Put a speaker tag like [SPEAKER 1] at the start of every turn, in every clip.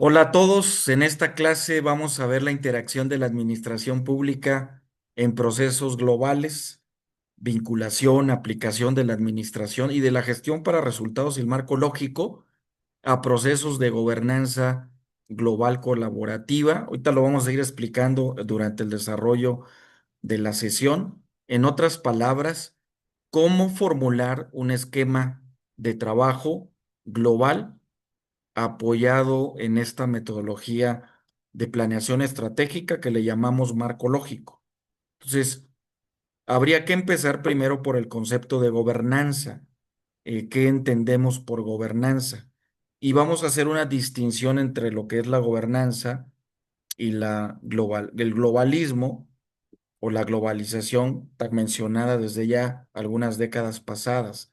[SPEAKER 1] Hola a todos, en esta clase vamos a ver la interacción de la administración pública en procesos globales, vinculación, aplicación de la administración y de la gestión para resultados y el marco lógico a procesos de gobernanza global colaborativa. Ahorita lo vamos a ir explicando durante el desarrollo de la sesión. En otras palabras, cómo formular un esquema de trabajo global apoyado en esta metodología de planeación estratégica que le llamamos marco lógico. Entonces, habría que empezar primero por el concepto de gobernanza. ¿Qué entendemos por gobernanza? Y vamos a hacer una distinción entre lo que es la gobernanza y el globalismo o la globalización tan mencionada desde ya algunas décadas pasadas.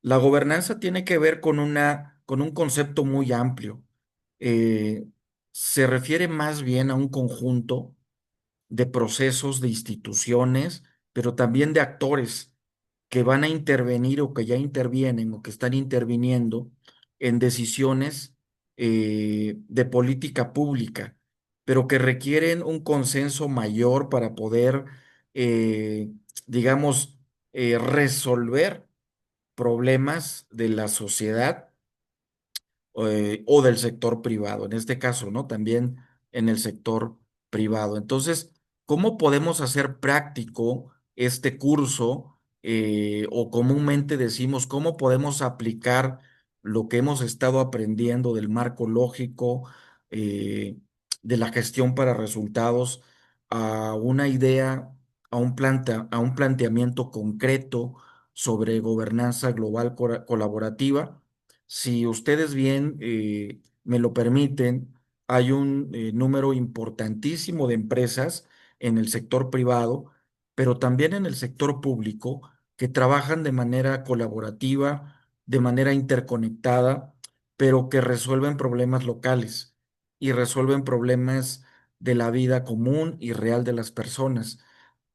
[SPEAKER 1] La gobernanza tiene que ver con un concepto muy amplio. Eh, Se refiere más bien a un conjunto de procesos, de instituciones, pero también de actores que van a intervenir o que ya intervienen o que están interviniendo en decisiones de política pública, pero que requieren un consenso mayor para poder, eh, digamos, resolver problemas de la sociedad o del sector privado, en este caso, ¿no? También en el sector privado. Entonces, ¿cómo podemos hacer práctico este curso? O comúnmente decimos, ¿cómo podemos aplicar lo que hemos estado aprendiendo del marco lógico, eh, de la gestión para resultados, a una idea, a un planteamiento concreto sobre gobernanza global colaborativa? Si ustedes bien me lo permiten, hay un número importantísimo de empresas en el sector privado, pero también en el sector público, que trabajan de manera colaborativa, de manera interconectada, pero que resuelven problemas locales y resuelven problemas de la vida común y real de las personas.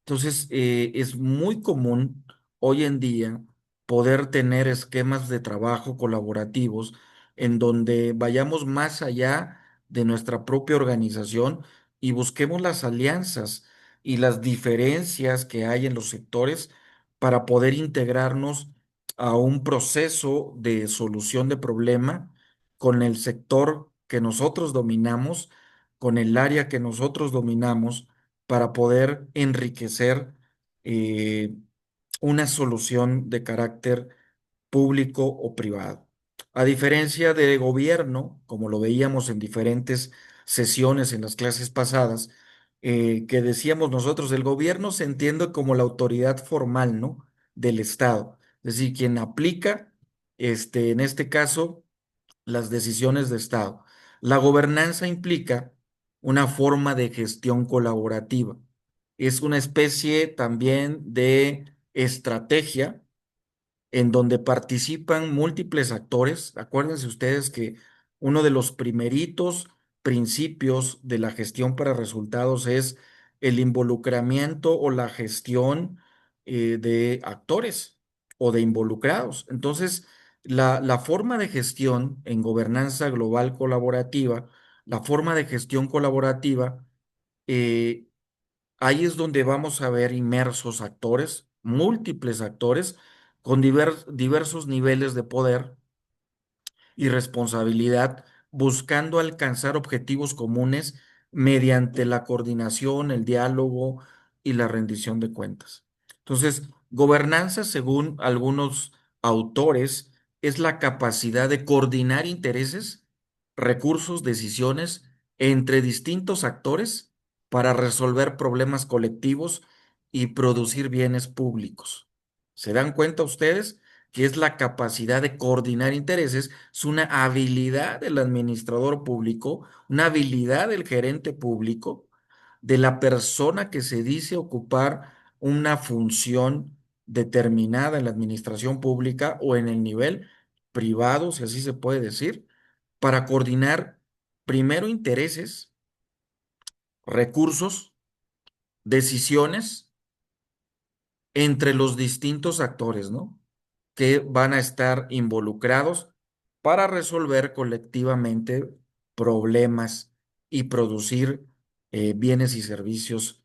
[SPEAKER 1] Entonces, es muy común hoy en día poder tener esquemas de trabajo colaborativos en donde vayamos más allá de nuestra propia organización y busquemos las alianzas y las diferencias que hay en los sectores para poder integrarnos a un proceso de solución de problema con el sector que nosotros dominamos, con el área que nosotros dominamos para poder enriquecer eh, una solución de carácter público o privado. A diferencia de gobierno, como lo veíamos en diferentes sesiones en las clases pasadas, que decíamos nosotros, el gobierno se entiende como la autoridad formal, ¿no? Del Estado, es decir, quien aplica, en este caso, las decisiones de Estado. La gobernanza implica una forma de gestión colaborativa. Es una especie también de estrategia en donde participan múltiples actores. Acuérdense ustedes que uno de los primeritos principios de la gestión para resultados es el involucramiento o la gestión de actores o de involucrados. Entonces, la forma de gestión en gobernanza global colaborativa, la forma de gestión colaborativa, eh, ahí es donde vamos a ver inmersos actores, múltiples actores, con diversos niveles de poder y responsabilidad, buscando alcanzar objetivos comunes mediante la coordinación, el diálogo y la rendición de cuentas. Entonces, gobernanza, según algunos autores, es la capacidad de coordinar intereses, recursos, decisiones entre distintos actores para resolver problemas colectivos y producir bienes públicos. ¿Se dan cuenta ustedes que es la capacidad de coordinar intereses? Es una habilidad del administrador público, una habilidad del gerente público, de la persona que se dice ocupar una función determinada en la administración pública o en el nivel privado, si así se puede decir, para coordinar primero intereses, recursos, decisiones entre los distintos actores, ¿no? Que van a estar involucrados para resolver colectivamente problemas y producir bienes y servicios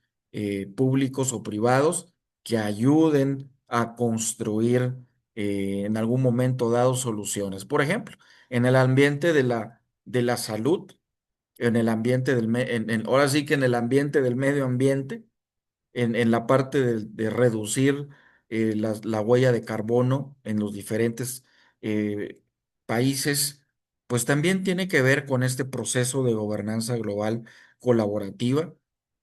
[SPEAKER 1] públicos o privados que ayuden a construir en algún momento dado soluciones. Por ejemplo, en el ambiente de la salud, en el ambiente ahora sí que en el ambiente del medio ambiente, en la parte de reducir la huella de carbono en los diferentes eh, países, pues también tiene que ver con este proceso de gobernanza global colaborativa.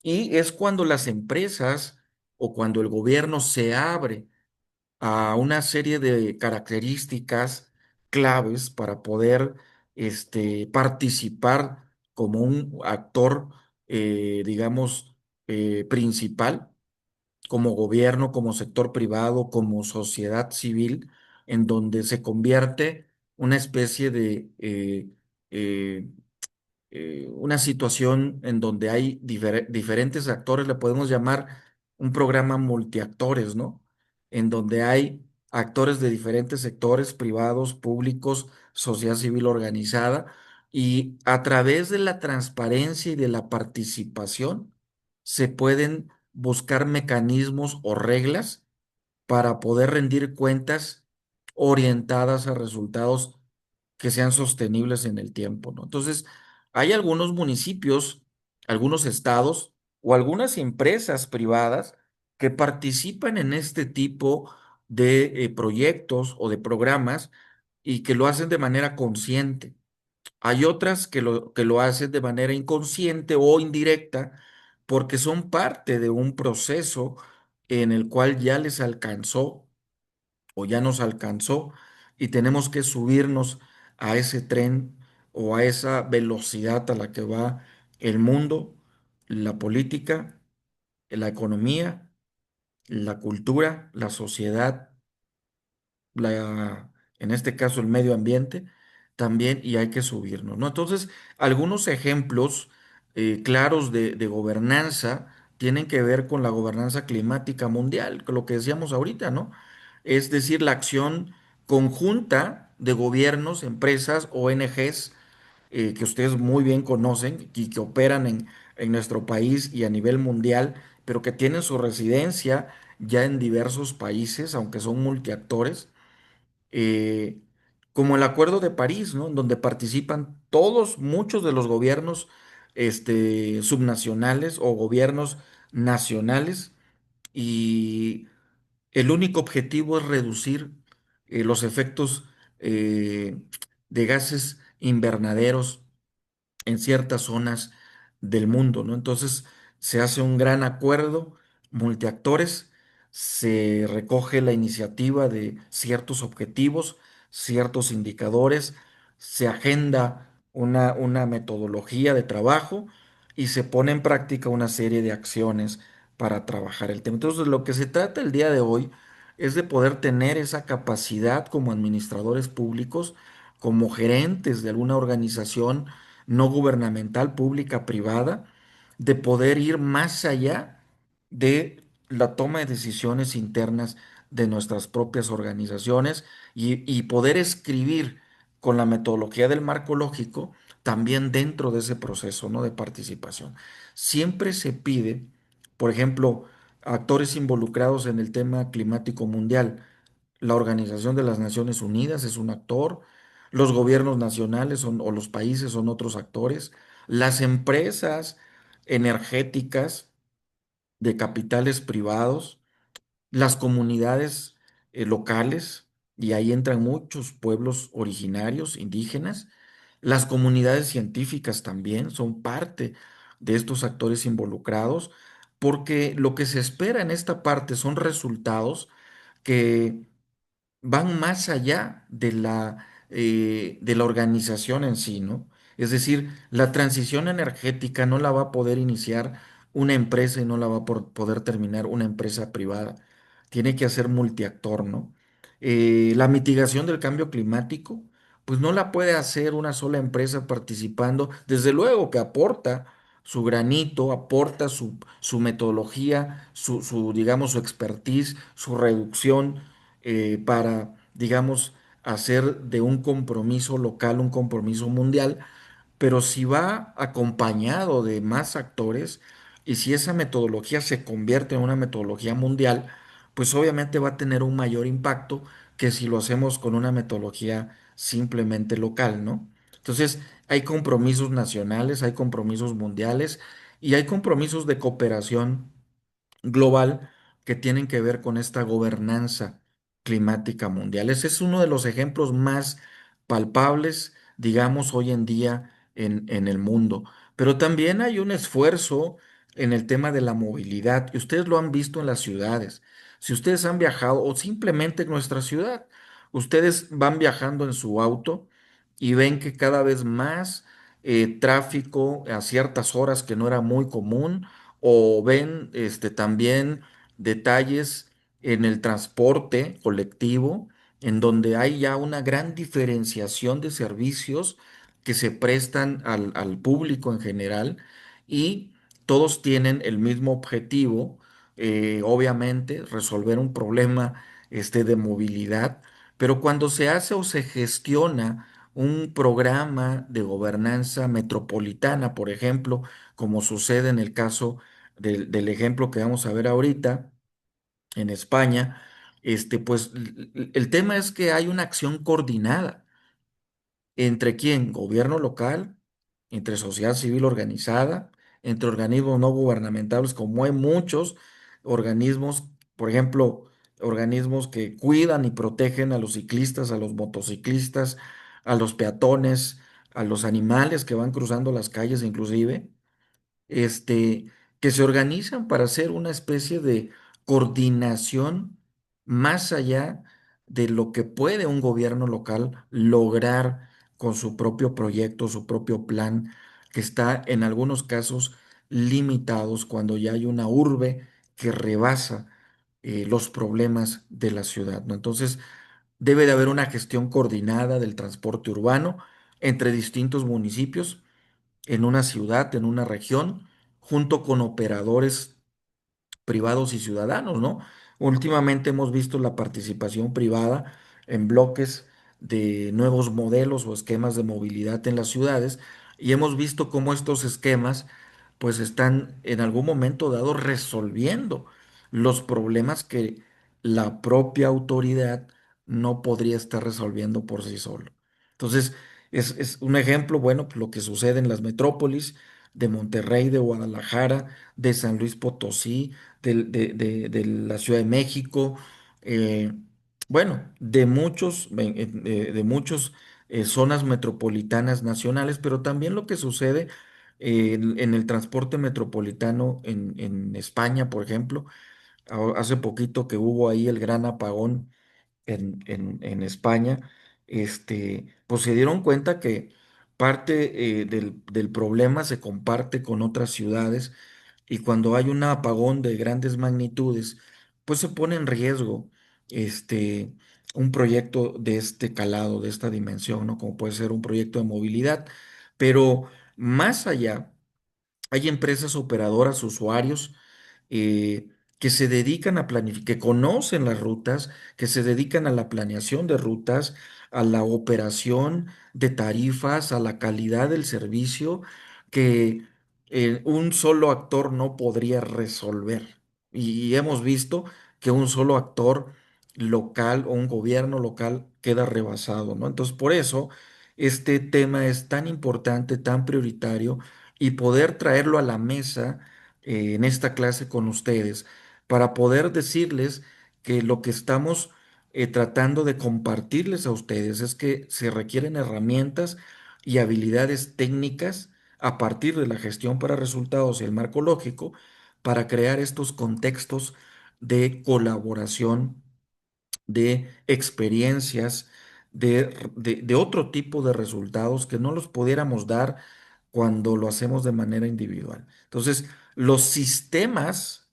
[SPEAKER 1] Y es cuando las empresas o cuando el gobierno se abre a una serie de características claves para poder participar como un actor, digamos, principal, como gobierno, como sector privado, como sociedad civil, en donde se convierte una especie de eh, una situación en donde hay diferentes actores, le podemos llamar un programa multiactores, ¿no? En donde hay actores de diferentes sectores, privados, públicos, sociedad civil organizada, y a través de la transparencia y de la participación se pueden buscar mecanismos o reglas para poder rendir cuentas orientadas a resultados que sean sostenibles en el tiempo, ¿no? Entonces, hay algunos municipios, algunos estados o algunas empresas privadas que participan en este tipo de proyectos o de programas y que lo hacen de manera consciente. Hay otras que lo hacen de manera inconsciente o indirecta porque son parte de un proceso en el cual ya les alcanzó o ya nos alcanzó y tenemos que subirnos a ese tren o a esa velocidad a la que va el mundo, la política, la economía, la cultura, la sociedad, en este caso el medio ambiente, también, y hay que subirnos, ¿no? Entonces, algunos ejemplos claros de gobernanza tienen que ver con la gobernanza climática mundial, con lo que decíamos ahorita, ¿no? Es decir, la acción conjunta de gobiernos, empresas, ONGs, que ustedes muy bien conocen y que operan en nuestro país y a nivel mundial, pero que tienen su residencia ya en diversos países, aunque son multiactores, eh, como el Acuerdo de París, ¿no? En donde participan todos, muchos de los gobiernos subnacionales o gobiernos nacionales, y el único objetivo es reducir los efectos eh, de gases invernaderos en ciertas zonas del mundo, ¿no? Entonces se hace un gran acuerdo multiactores, se recoge la iniciativa de ciertos objetivos, ciertos indicadores, se agenda una metodología de trabajo y se pone en práctica una serie de acciones para trabajar el tema. Entonces, lo que se trata el día de hoy es de poder tener esa capacidad como administradores públicos, como gerentes de alguna organización no gubernamental, pública, privada, de poder ir más allá de la toma de decisiones internas de nuestras propias organizaciones y poder escribir con la metodología del marco lógico también dentro de ese proceso, ¿no? De participación. Siempre se pide, por ejemplo, actores involucrados en el tema climático mundial. La Organización de las Naciones Unidas es un actor, los gobiernos nacionales o los países son otros actores, las empresas energéticas de capitales privados, las comunidades locales, y ahí entran muchos pueblos originarios, indígenas, las comunidades científicas también son parte de estos actores involucrados, porque lo que se espera en esta parte son resultados que van más allá de la organización en sí, ¿no? Es decir, la transición energética no la va a poder iniciar una empresa y no la va a poder terminar una empresa privada. Tiene que hacer multiactor, ¿no? La mitigación del cambio climático, pues no la puede hacer una sola empresa participando. Desde luego que aporta su granito, aporta su metodología, digamos, su expertise, su reducción para, digamos, hacer de un compromiso local un compromiso mundial, pero si va acompañado de más actores y si esa metodología se convierte en una metodología mundial, pues obviamente va a tener un mayor impacto que si lo hacemos con una metodología simplemente local, ¿no? Entonces, hay compromisos nacionales, hay compromisos mundiales y hay compromisos de cooperación global que tienen que ver con esta gobernanza climática mundial. Ese es uno de los ejemplos más palpables, digamos, hoy en día en el mundo. Pero también hay un esfuerzo en el tema de la movilidad, y ustedes lo han visto en las ciudades. Si ustedes han viajado o simplemente en nuestra ciudad, ustedes van viajando en su auto y ven que cada vez más tráfico a ciertas horas que no era muy común o ven también detalles en el transporte colectivo, en donde hay ya una gran diferenciación de servicios que se prestan al público en general y todos tienen el mismo objetivo, obviamente, resolver un problema de movilidad, pero cuando se hace o se gestiona un programa de gobernanza metropolitana, por ejemplo, como sucede en el caso del ejemplo que vamos a ver ahorita en España, pues el tema es que hay una acción coordinada. ¿Entre quién? Gobierno local, entre sociedad civil organizada, entre organismos no gubernamentales, como hay muchos organismos, por ejemplo, organismos que cuidan y protegen a los ciclistas, a los motociclistas, a los peatones, a los animales que van cruzando las calles inclusive este, que se organizan para hacer una especie de coordinación más allá de lo que puede un gobierno local lograr con su propio proyecto, su propio plan, que está en algunos casos limitados cuando ya hay una urbe que rebasa los problemas de la ciudad, ¿no? Entonces, debe de haber una gestión coordinada del transporte urbano entre distintos municipios en una ciudad, en una región, junto con operadores privados y ciudadanos, ¿no? Últimamente hemos visto la participación privada en bloques de nuevos modelos o esquemas de movilidad en las ciudades y hemos visto cómo estos esquemas pues están en algún momento dado resolviendo los problemas que la propia autoridad no podría estar resolviendo por sí solo. Entonces, es un ejemplo, bueno, pues lo que sucede en las metrópolis de Monterrey, de Guadalajara, de San Luis Potosí, de la Ciudad de México, eh, bueno, de muchos zonas metropolitanas nacionales, pero también lo que sucede en el transporte metropolitano en España, por ejemplo, hace poquito que hubo ahí el gran apagón en España, pues se dieron cuenta que parte del problema se comparte con otras ciudades y cuando hay un apagón de grandes magnitudes, pues se pone en riesgo este, un proyecto de este calado, de esta dimensión, ¿no? Como puede ser un proyecto de movilidad. Pero más allá, hay empresas operadoras, usuarios, eh, que se dedican a planificar, que conocen las rutas, que se dedican a la planeación de rutas, a la operación de tarifas, a la calidad del servicio, que un solo actor no podría resolver. Y hemos visto que un solo actor local o un gobierno local queda rebasado, ¿no? Entonces, por eso, este tema es tan importante, tan prioritario y poder traerlo a la mesa en esta clase con ustedes para poder decirles que lo que estamos tratando de compartirles a ustedes es que se requieren herramientas y habilidades técnicas a partir de la gestión para resultados y el marco lógico para crear estos contextos de colaboración, de experiencias, de otro tipo de resultados que no los pudiéramos dar cuando lo hacemos de manera individual. Entonces, los sistemas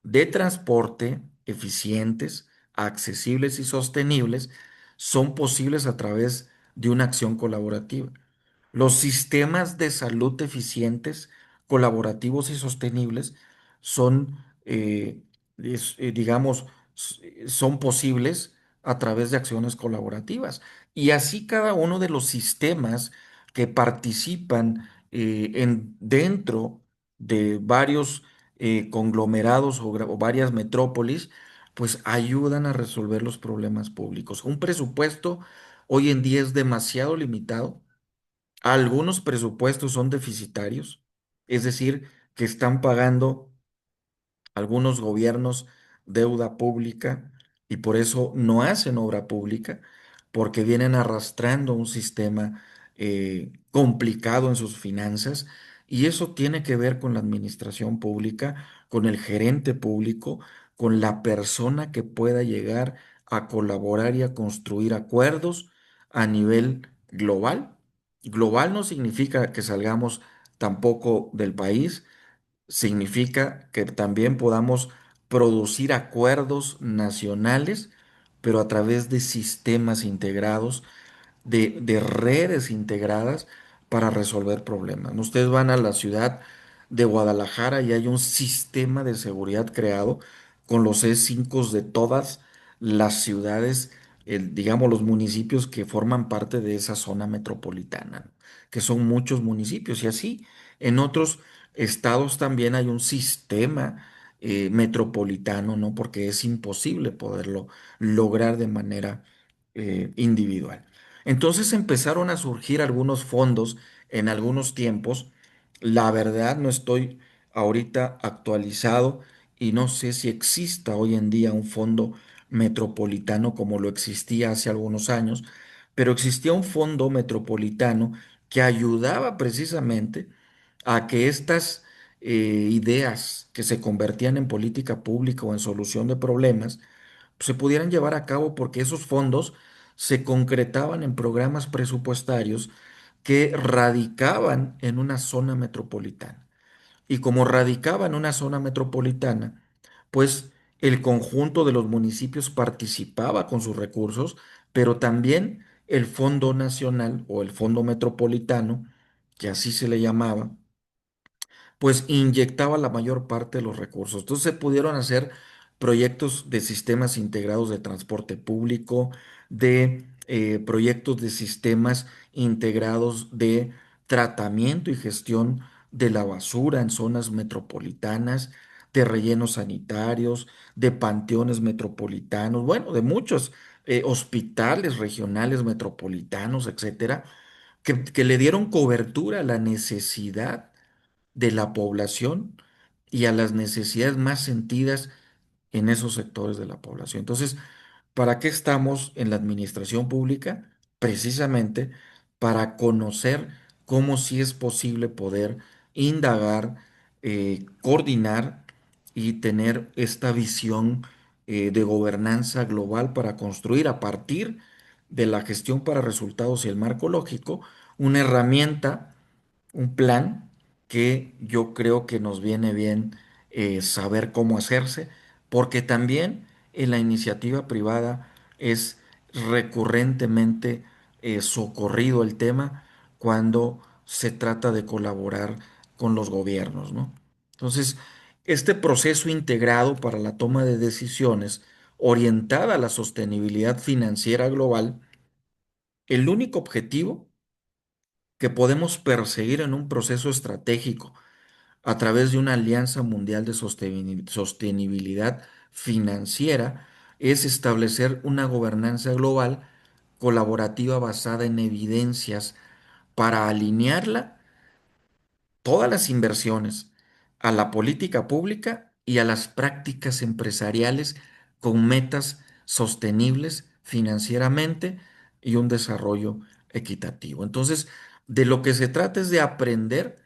[SPEAKER 1] de transporte eficientes, accesibles y sostenibles son posibles a través de una acción colaborativa. Los sistemas de salud eficientes, colaborativos y sostenibles son, digamos, son posibles a través de acciones colaborativas. Y así cada uno de los sistemas que participan dentro de varios conglomerados o varias metrópolis, pues ayudan a resolver los problemas públicos. Un presupuesto hoy en día es demasiado limitado. Algunos presupuestos son deficitarios, es decir, que están pagando algunos gobiernos deuda pública y por eso no hacen obra pública, porque vienen arrastrando un sistema complicado en sus finanzas y eso tiene que ver con la administración pública, con el gerente público, con la persona que pueda llegar a colaborar y a construir acuerdos a nivel global. Global no significa que salgamos tampoco del país, significa que también podamos producir acuerdos nacionales, pero a través de sistemas integrados, de redes integradas para resolver problemas. Ustedes van a la ciudad de Guadalajara y hay un sistema de seguridad creado con los E5 de todas las ciudades, digamos, los municipios que forman parte de esa zona metropolitana, ¿no? Que son muchos municipios y así en otros estados también hay un sistema metropolitano, ¿no? Porque es imposible poderlo lograr de manera individual. Entonces empezaron a surgir algunos fondos en algunos tiempos. La verdad no estoy ahorita actualizado y no sé si exista hoy en día un fondo metropolitano como lo existía hace algunos años, pero existía un fondo metropolitano que ayudaba precisamente a que estas ideas que se convertían en política pública o en solución de problemas se pudieran llevar a cabo porque esos fondos se concretaban en programas presupuestarios que radicaban en una zona metropolitana. Y como radicaba en una zona metropolitana, pues el conjunto de los municipios participaba con sus recursos, pero también el Fondo Nacional o el Fondo Metropolitano, que así se le llamaba, pues inyectaba la mayor parte de los recursos. Entonces se pudieron hacer proyectos de sistemas integrados de transporte público, de proyectos de sistemas integrados de tratamiento y gestión de la basura en zonas metropolitanas, de rellenos sanitarios, de panteones metropolitanos, bueno, de muchos hospitales regionales metropolitanos, etcétera, que le dieron cobertura a la necesidad de la población y a las necesidades más sentidas en esos sectores de la población. Entonces, ¿para qué estamos en la administración pública? Precisamente para conocer cómo sí es posible poder indagar, coordinar y tener esta visión de gobernanza global para construir a partir de la gestión para resultados y el marco lógico una herramienta, un plan que yo creo que nos viene bien saber cómo hacerse, porque también en la iniciativa privada es recurrentemente socorrido el tema cuando se trata de colaborar con los gobiernos, ¿no? Entonces, este proceso integrado para la toma de decisiones orientada a la sostenibilidad financiera global, el único objetivo que podemos perseguir en un proceso estratégico a través de una alianza mundial de sostenibilidad financiera es establecer una gobernanza global colaborativa basada en evidencias para alinearla todas las inversiones a la política pública y a las prácticas empresariales con metas sostenibles financieramente y un desarrollo equitativo. Entonces, de lo que se trata es de aprender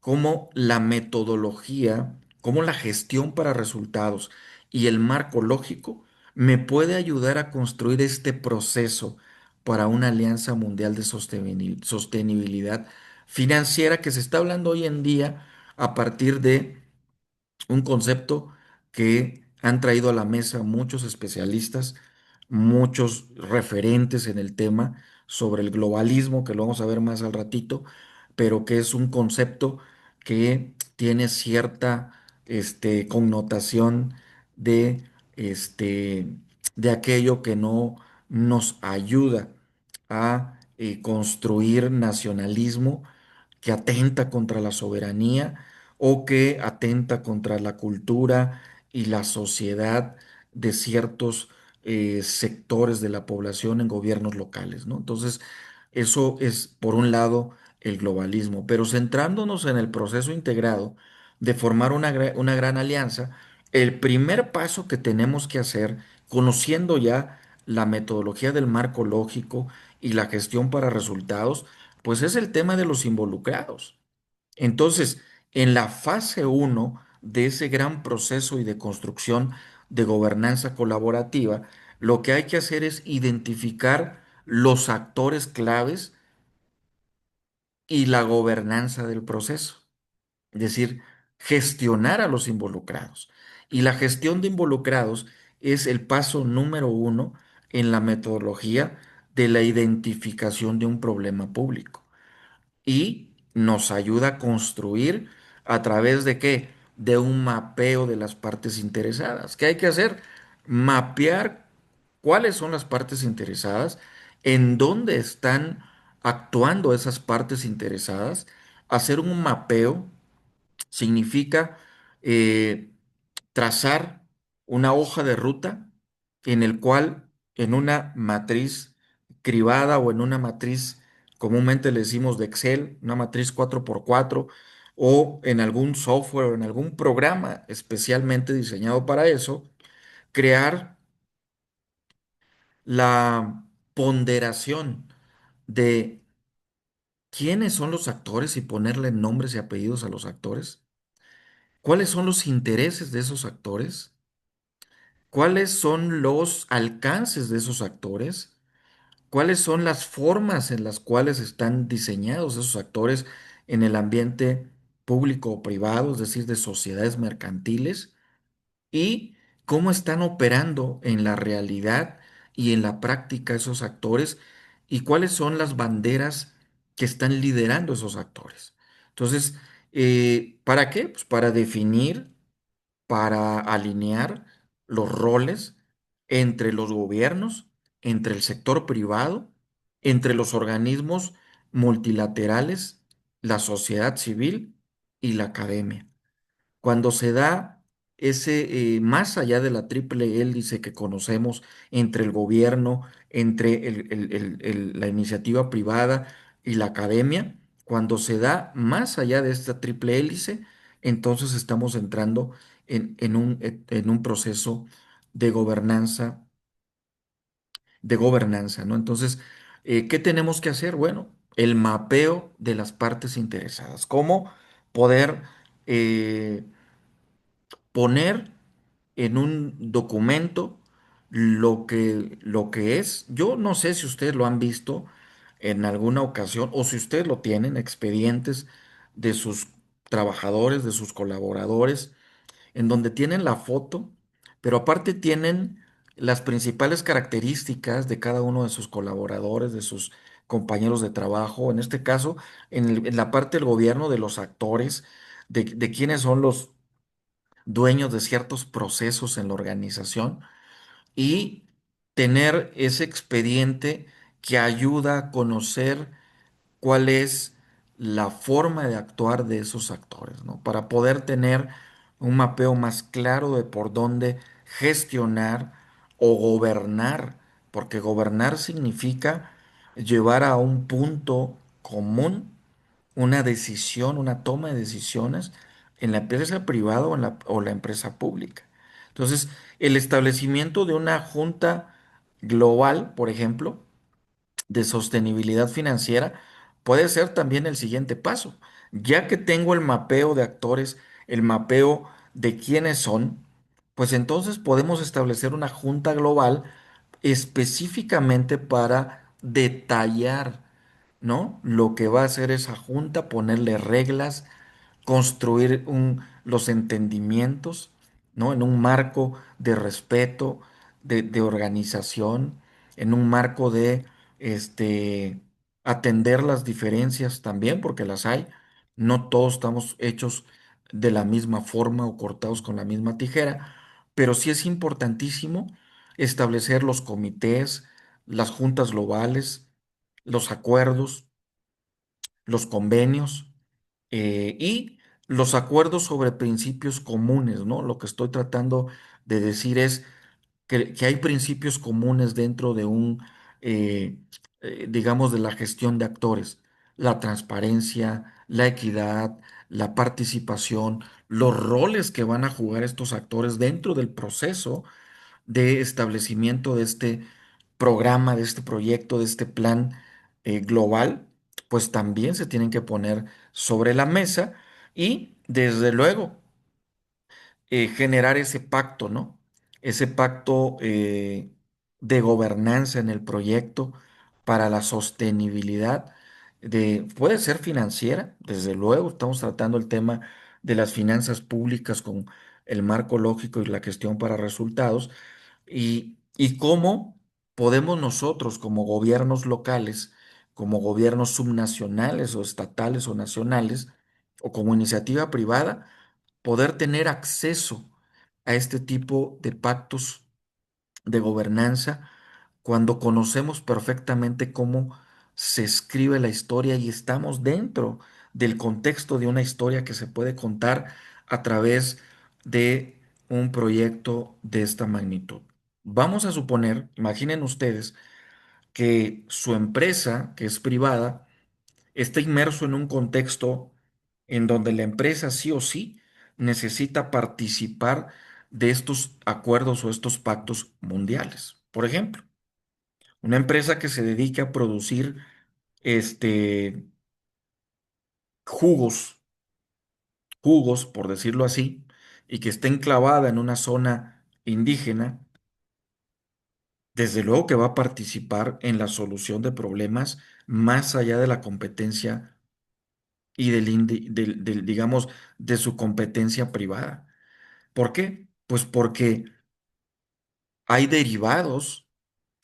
[SPEAKER 1] cómo la metodología, cómo la gestión para resultados y el marco lógico me puede ayudar a construir este proceso para una alianza mundial de sostenibilidad financiera que se está hablando hoy en día a partir de un concepto que han traído a la mesa muchos especialistas, muchos referentes en el tema sobre el globalismo, que lo vamos a ver más al ratito, pero que es un concepto que tiene cierta connotación de, este, de aquello que no nos ayuda a construir nacionalismo que atenta contra la soberanía o que atenta contra la cultura y la sociedad de ciertos sectores de la población en gobiernos locales, ¿no? Entonces, eso es, por un lado, el globalismo, pero centrándonos en el proceso integrado de formar una gran alianza, el primer paso que tenemos que hacer, conociendo ya la metodología del marco lógico y la gestión para resultados, pues es el tema de los involucrados. Entonces, en la fase uno de ese gran proceso y de construcción de gobernanza colaborativa, lo que hay que hacer es identificar los actores claves y la gobernanza del proceso, es decir, gestionar a los involucrados. Y la gestión de involucrados es el paso número uno en la metodología de la identificación de un problema público y nos ayuda a construir a través de qué? De un mapeo de las partes interesadas. ¿Qué hay que hacer? Mapear cuáles son las partes interesadas, en dónde están actuando esas partes interesadas. Hacer un mapeo significa eh, trazar una hoja de ruta en el cual en una matriz cribada o en una matriz, comúnmente le decimos de Excel, una matriz 4x4 o en algún software o en algún programa especialmente diseñado para eso, crear la ponderación de quiénes son los actores y ponerle nombres y apellidos a los actores, cuáles son los intereses de esos actores, cuáles son los alcances de esos actores, cuáles son las formas en las cuales están diseñados esos actores en el ambiente público o privado, es decir, de sociedades mercantiles, y cómo están operando en la realidad y en la práctica esos actores y cuáles son las banderas que están liderando esos actores. Entonces, ¿para qué? Pues para definir, para alinear los roles entre los gobiernos, entre el sector privado, entre los organismos multilaterales, la sociedad civil y la academia. Cuando se da ese, más allá de la triple hélice que conocemos entre el gobierno, entre la iniciativa privada y la academia, cuando se da más allá de esta triple hélice, entonces estamos entrando en un proceso de gobernanza, ¿no? Entonces, ¿qué tenemos que hacer? Bueno, el mapeo de las partes interesadas. ¿Cómo poder poner en un documento lo que es? Yo no sé si ustedes lo han visto en alguna ocasión o si ustedes lo tienen, expedientes de sus trabajadores, de sus colaboradores en donde tienen la foto, pero aparte tienen las principales características de cada uno de sus colaboradores, de sus compañeros de trabajo, en este caso, en la parte del gobierno, de los actores, de quiénes son los dueños de ciertos procesos en la organización y tener ese expediente que ayuda a conocer cuál es la forma de actuar de esos actores, ¿no? Para poder tener un mapeo más claro de por dónde gestionar o gobernar, porque gobernar significa llevar a un punto común una decisión, una toma de decisiones en la empresa privada o la empresa pública. Entonces, el establecimiento de una junta global, por ejemplo, de sostenibilidad financiera puede ser también el siguiente paso. Ya que tengo el mapeo de actores, el mapeo de quiénes son, pues entonces podemos establecer una junta global específicamente para detallar, ¿no? Lo que va a hacer esa junta, ponerle reglas, construir los entendimientos, ¿no? En un marco de respeto, de organización, en un marco de atender las diferencias también, porque las hay. No todos estamos hechos de la misma forma o cortados con la misma tijera, pero sí es importantísimo establecer los comités, las juntas globales, los acuerdos, los convenios y los acuerdos sobre principios comunes, ¿no? Lo que estoy tratando de decir es que hay principios comunes dentro de eh, digamos, de la gestión de actores. La transparencia, la equidad, la participación, los roles que van a jugar estos actores dentro del proceso de establecimiento de este programa, de este proyecto, de este plan global, pues también se tienen que poner sobre la mesa y, desde luego, generar ese pacto, ¿no? Ese pacto de gobernanza en el proyecto para la sostenibilidad puede ser financiera, desde luego, estamos tratando el tema de las finanzas públicas con el marco lógico y la gestión para resultados, y cómo podemos nosotros como gobiernos locales, como gobiernos subnacionales o estatales o nacionales, o como iniciativa privada, poder tener acceso a este tipo de pactos de gobernanza cuando conocemos perfectamente cómo se escribe la historia y estamos dentro del contexto de una historia que se puede contar a través de un proyecto de esta magnitud. Vamos a suponer, imaginen ustedes, que su empresa, que es privada, está inmerso en un contexto en donde la empresa sí o sí necesita participar de estos acuerdos o estos pactos mundiales. Por ejemplo, una empresa que se dedique a producir este, jugos, jugos, por decirlo así, y que esté enclavada en una zona indígena, desde luego que va a participar en la solución de problemas más allá de la competencia y digamos, de su competencia privada. ¿Por qué? Pues porque hay derivados,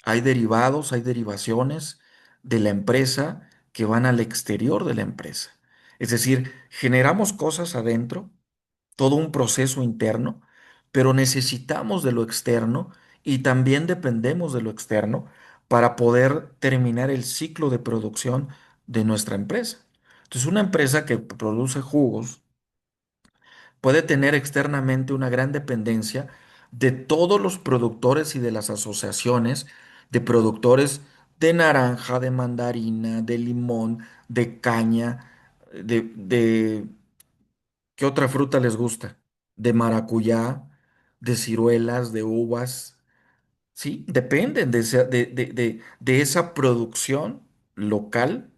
[SPEAKER 1] hay derivaciones de la empresa que van al exterior de la empresa. Es decir, generamos cosas adentro, todo un proceso interno, pero necesitamos de lo externo y también dependemos de lo externo para poder terminar el ciclo de producción de nuestra empresa. Entonces, una empresa que produce jugos, puede tener externamente una gran dependencia de todos los productores y de las asociaciones de productores de naranja, de mandarina, de limón, de caña, ¿qué otra fruta les gusta? De maracuyá, de ciruelas, de uvas, ¿sí? Dependen de esa producción local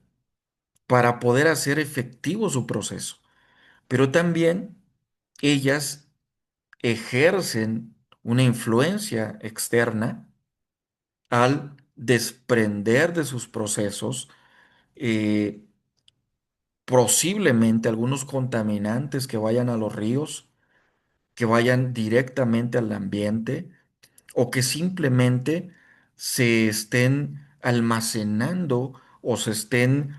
[SPEAKER 1] para poder hacer efectivo su proceso. Pero también ellas ejercen una influencia externa al desprender de sus procesos eh, posiblemente algunos contaminantes que vayan a los ríos, que vayan directamente al ambiente o que simplemente se estén almacenando o se estén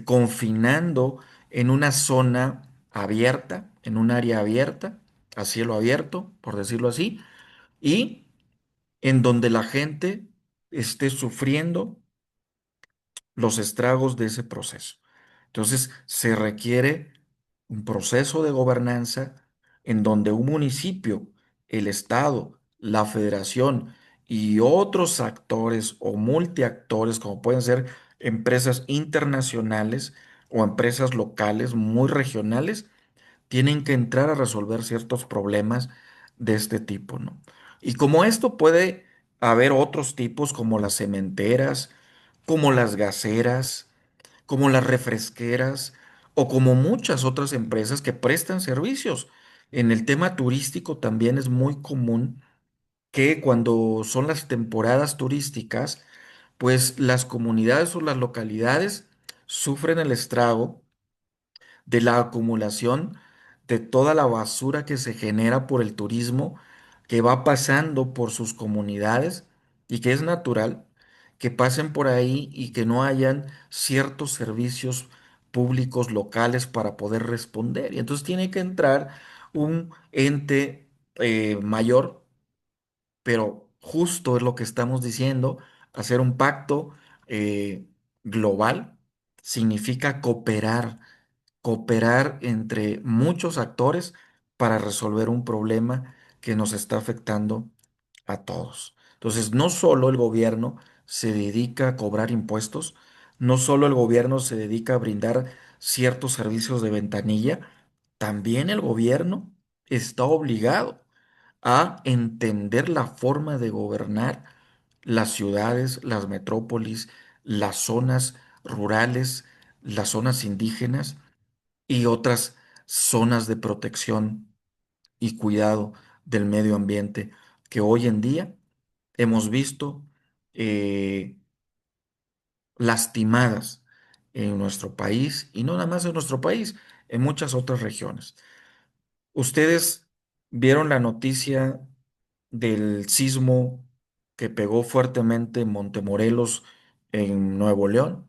[SPEAKER 1] confinando en una zona abierta, en un área abierta, a cielo abierto, por decirlo así, y en donde la gente esté sufriendo los estragos de ese proceso. Entonces, se requiere un proceso de gobernanza en donde un municipio, el estado, la federación y otros actores o multiactores, como pueden ser empresas internacionales o empresas locales muy regionales, tienen que entrar a resolver ciertos problemas de este tipo, ¿no? Y como esto puede haber otros tipos como las cementeras, como las gaseras, como las refresqueras o como muchas otras empresas que prestan servicios. En el tema turístico también es muy común que cuando son las temporadas turísticas, pues las comunidades o las localidades sufren el estrago de la acumulación de toda la basura que se genera por el turismo que va pasando por sus comunidades y que es natural que pasen por ahí y que no hayan ciertos servicios públicos locales para poder responder. Y entonces tiene que entrar un ente mayor, pero justo es lo que estamos diciendo, hacer un pacto. global significa cooperar, cooperar entre muchos actores para resolver un problema que nos está afectando a todos. Entonces, no solo el gobierno se dedica a cobrar impuestos, no solo el gobierno se dedica a brindar ciertos servicios de ventanilla, también el gobierno está obligado a entender la forma de gobernar las ciudades, las metrópolis, las zonas rurales, las zonas indígenas y otras zonas de protección y cuidado del medio ambiente que hoy en día hemos visto eh, lastimadas en nuestro país y no nada más en nuestro país, en muchas otras regiones. ¿Ustedes vieron la noticia del sismo que pegó fuertemente en Montemorelos, en Nuevo León,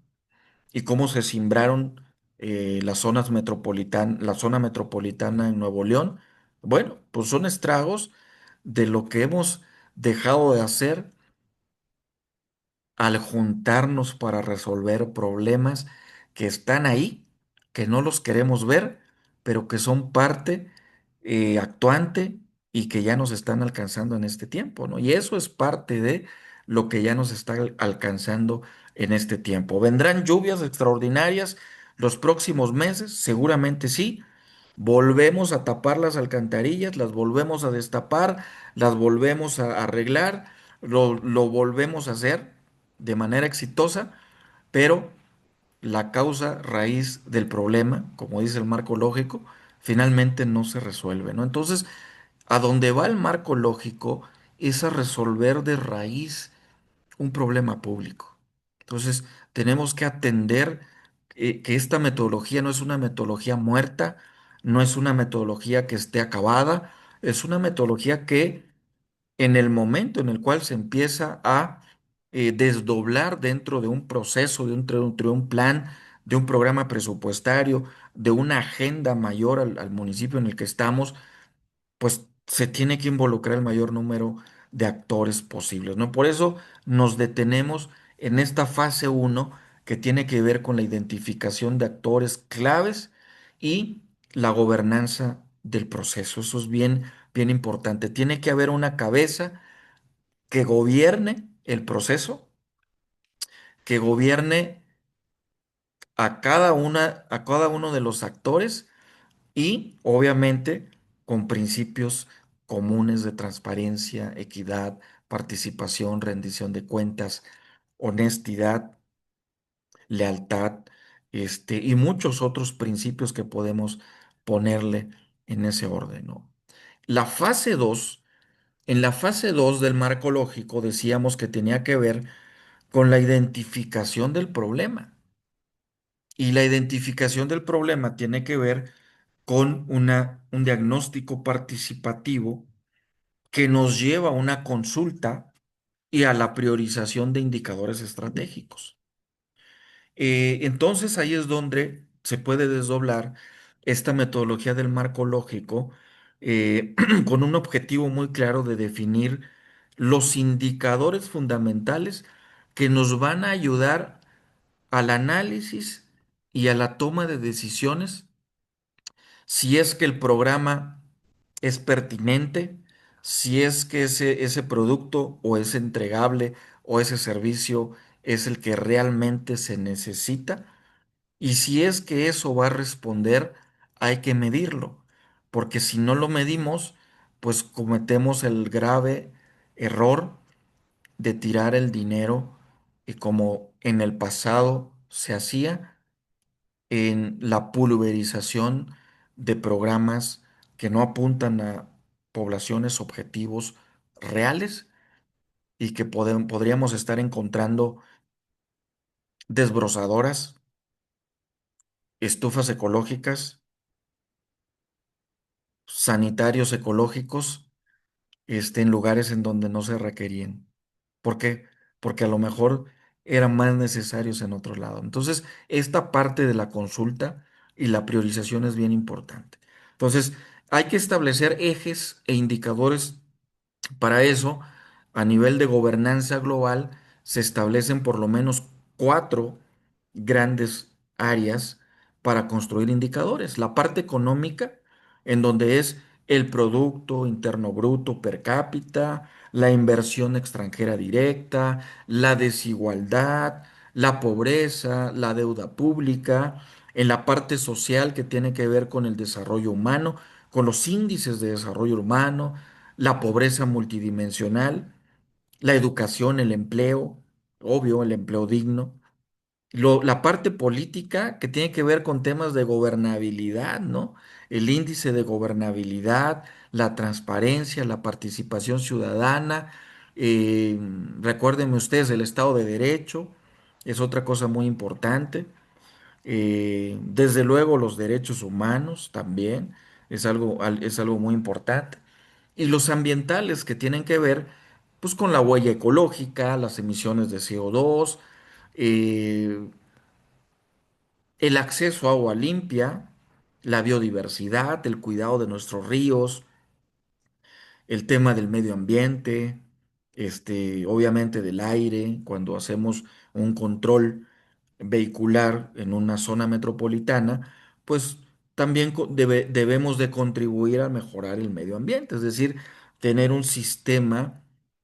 [SPEAKER 1] y cómo se cimbraron la zona metropolitana en Nuevo León? Bueno, pues son estragos de lo que hemos dejado de hacer al juntarnos para resolver problemas que están ahí, que no los queremos ver, pero que son parte actuante y que ya nos están alcanzando en este tiempo, ¿no? Y eso es parte de lo que ya nos está alcanzando en este tiempo. ¿Vendrán lluvias extraordinarias los próximos meses? Seguramente sí. Volvemos a tapar las alcantarillas, las volvemos a destapar, las volvemos a arreglar, lo volvemos a hacer de manera exitosa, pero la causa raíz del problema, como dice el marco lógico, finalmente no se resuelve, ¿no? Entonces, a donde va el marco lógico es a resolver de raíz un problema público. Entonces, tenemos que atender que esta metodología no es una metodología muerta, no es una metodología que esté acabada, es una metodología que en el momento en el cual se empieza a desdoblar dentro de un proceso, dentro de un plan, de un programa presupuestario, de una agenda mayor al municipio en el que estamos, pues se tiene que involucrar el mayor número de actores posibles, ¿no? Por eso nos detenemos en esta fase uno que tiene que ver con la identificación de actores claves y la gobernanza del proceso. Eso es bien, bien importante. Tiene que haber una cabeza que gobierne el proceso, que gobierne a cada uno de los actores y obviamente con principios comunes de transparencia, equidad, participación, rendición de cuentas, honestidad, lealtad, y muchos otros principios que podemos ponerle en ese orden, ¿no? La fase 2, en la fase 2 del marco lógico decíamos que tenía que ver con la identificación del problema. Y la identificación del problema tiene que ver con un diagnóstico participativo que nos lleva a una consulta y a la priorización de indicadores estratégicos. Entonces ahí es donde se puede desdoblar esta metodología del marco lógico con un objetivo muy claro de definir los indicadores fundamentales que nos van a ayudar al análisis y a la toma de decisiones si es que el programa es pertinente, si es que ese producto o ese entregable o ese servicio es el que realmente se necesita. Y si es que eso va a responder, hay que medirlo, porque si no lo medimos, pues cometemos el grave error de tirar el dinero y como en el pasado se hacía en la pulverización de programas que no apuntan a poblaciones objetivos reales y que podríamos estar encontrando desbrozadoras, estufas ecológicas, sanitarios ecológicos, en lugares en donde no se requerían. ¿Por qué? Porque a lo mejor eran más necesarios en otro lado. Entonces, esta parte de la consulta y la priorización es bien importante. Entonces, hay que establecer ejes e indicadores para eso. A nivel de gobernanza global, se establecen por lo menos cuatro grandes áreas para construir indicadores. La parte económica, en donde es el Producto Interno Bruto per cápita, la inversión extranjera directa, la desigualdad, la pobreza, la deuda pública, en la parte social que tiene que ver con el desarrollo humano, con los índices de desarrollo humano, la pobreza multidimensional, la educación, el empleo, obvio, el empleo digno, la parte política que tiene que ver con temas de gobernabilidad, ¿no? El índice de gobernabilidad, la transparencia, la participación ciudadana. eh, Recuérdenme ustedes, el Estado de Derecho es otra cosa muy importante. Desde luego los derechos humanos también es algo muy importante. Y los ambientales que tienen que ver pues con la huella ecológica, las emisiones de CO2, eh, el acceso a agua limpia, la biodiversidad, el cuidado de nuestros ríos, el tema del medio ambiente, obviamente del aire, cuando hacemos un control vehicular en una zona metropolitana, pues también debemos de contribuir a mejorar el medio ambiente, es decir, tener un sistema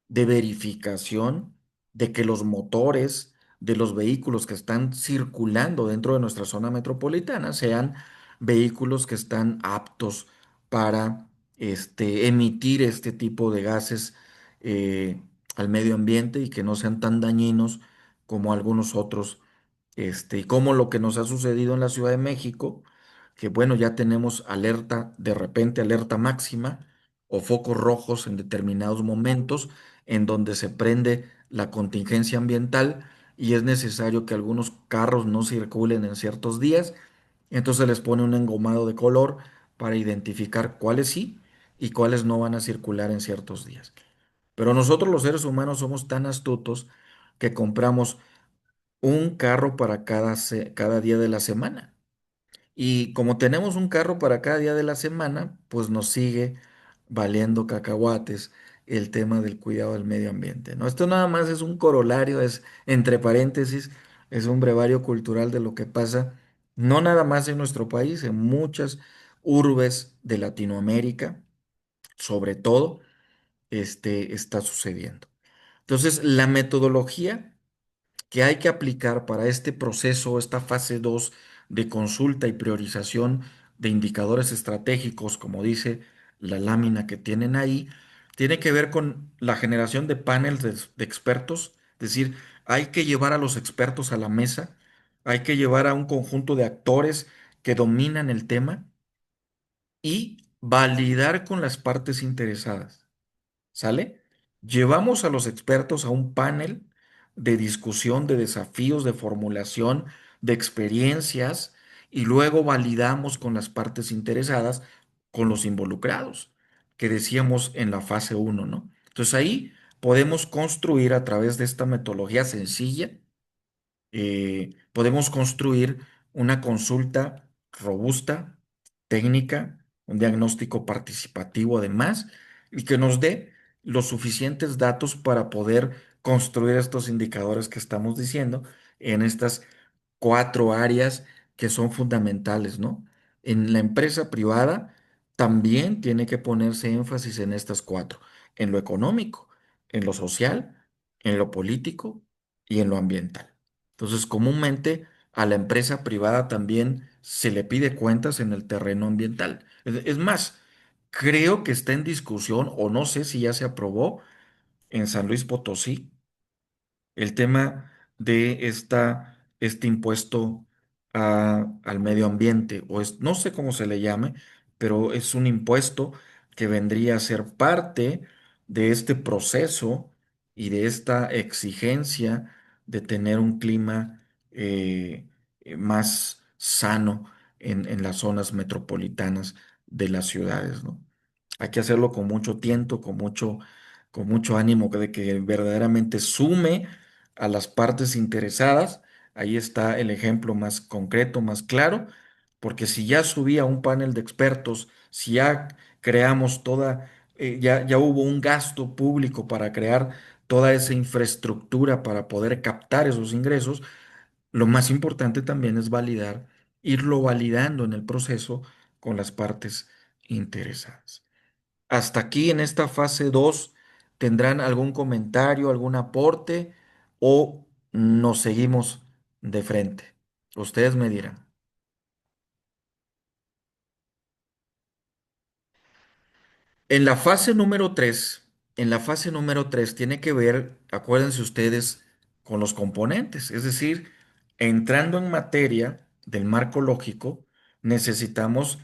[SPEAKER 1] de verificación de que los motores de los vehículos que están circulando dentro de nuestra zona metropolitana sean vehículos que están aptos para emitir este tipo de gases eh, al medio ambiente y que no sean tan dañinos como algunos otros, y como lo que nos ha sucedido en la Ciudad de México, que bueno, ya tenemos alerta, de repente alerta máxima o focos rojos en determinados momentos en donde se prende la contingencia ambiental y es necesario que algunos carros no circulen en ciertos días, entonces les pone un engomado de color para identificar cuáles sí y cuáles no van a circular en ciertos días. Pero nosotros los seres humanos somos tan astutos que compramos un carro para cada día de la semana. Y como tenemos un carro para cada día de la semana, pues nos sigue valiendo cacahuates el tema del cuidado del medio ambiente, ¿no? Esto nada más es un corolario, es entre paréntesis, es un brevario cultural de lo que pasa, no nada más en nuestro país, en muchas urbes de Latinoamérica, sobre todo, está sucediendo. Entonces, la metodología que hay que aplicar para este proceso, esta fase 2 de consulta y priorización de indicadores estratégicos, como dice la lámina que tienen ahí, tiene que ver con la generación de paneles de expertos, es decir, hay que llevar a los expertos a la mesa, hay que llevar a un conjunto de actores que dominan el tema y validar con las partes interesadas. ¿Sale? Llevamos a los expertos a un panel de discusión, de desafíos, de formulación, de experiencias y luego validamos con las partes interesadas, con los involucrados, que decíamos en la fase uno, ¿no? Entonces ahí podemos construir a través de esta metodología sencilla, podemos construir una consulta robusta, técnica, un diagnóstico participativo además, y que nos dé los suficientes datos para poder construir estos indicadores que estamos diciendo en estas cuatro áreas que son fundamentales, ¿no? En la empresa privada también tiene que ponerse énfasis en estas cuatro, en lo económico, en lo social, en lo político y en lo ambiental. Entonces, comúnmente a la empresa privada también se le pide cuentas en el terreno ambiental. Es más, creo que está en discusión o no sé si ya se aprobó en San Luis Potosí el tema de este impuesto al medio ambiente, no sé cómo se le llame, pero es un impuesto que vendría a ser parte de este proceso y de esta exigencia de tener un clima más sano en las zonas metropolitanas de las ciudades, ¿no? Hay que hacerlo con mucho tiento, con mucho ánimo de que verdaderamente sume a las partes interesadas. Ahí está el ejemplo más concreto, más claro, porque si ya subía un panel de expertos, si ya creamos ya hubo un gasto público para crear toda esa infraestructura para poder captar esos ingresos, Lo más importante también es validar, irlo validando en el proceso con las partes interesadas. Hasta aquí en esta fase 2, ¿tendrán algún comentario, algún aporte o nos seguimos de frente? Ustedes me dirán. En la fase número 3, en la fase número 3 tiene que ver, acuérdense ustedes, con los componentes, es decir, entrando en materia del marco lógico, necesitamos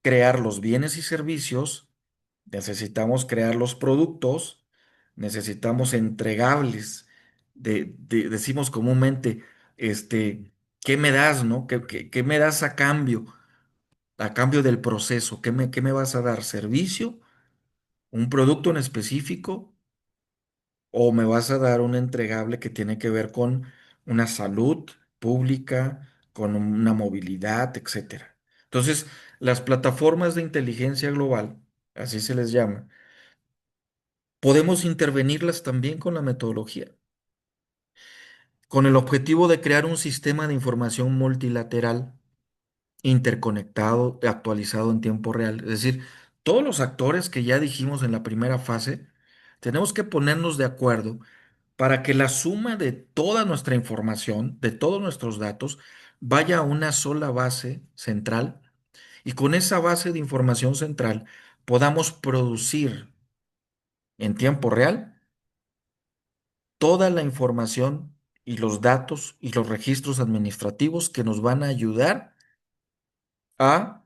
[SPEAKER 1] crear los bienes y servicios, necesitamos crear los productos, necesitamos entregables. Decimos comúnmente, ¿qué me das, no? ¿Qué me das a cambio del proceso? ¿Qué me vas a dar? ¿Servicio? ¿Un producto en específico? ¿O me vas a dar un entregable que tiene que ver con una salud pública, con una movilidad, etcétera? Entonces, las plataformas de inteligencia global, así se les llama, podemos intervenirlas también con la metodología, con el objetivo de crear un sistema de información multilateral, interconectado, actualizado en tiempo real. Es decir, todos los actores que ya dijimos en la primera fase, tenemos que ponernos de acuerdo para que la suma de toda nuestra información, de todos nuestros datos, vaya a una sola base central y con esa base de información central podamos producir en tiempo real toda la información y los datos y los registros administrativos que nos van a ayudar a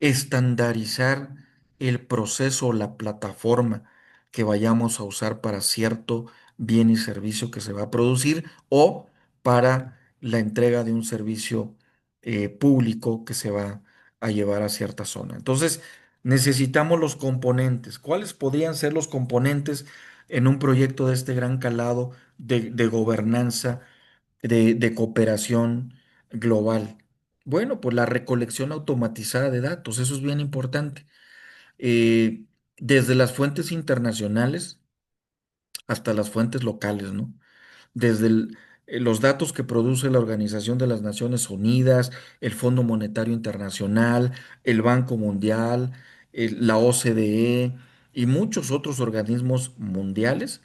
[SPEAKER 1] estandarizar el proceso o la plataforma que vayamos a usar para cierto bien y servicio que se va a producir o para la entrega de un servicio público que se va a llevar a cierta zona. Entonces, necesitamos los componentes. ¿Cuáles podrían ser los componentes en un proyecto de este gran calado de gobernanza, de cooperación global? Bueno, pues la recolección automatizada de datos, eso es bien importante. Eh, Desde las fuentes internacionales hasta las fuentes locales, ¿no? Desde los datos que produce la Organización de las Naciones Unidas, el Fondo Monetario Internacional, el Banco Mundial, la OCDE y muchos otros organismos mundiales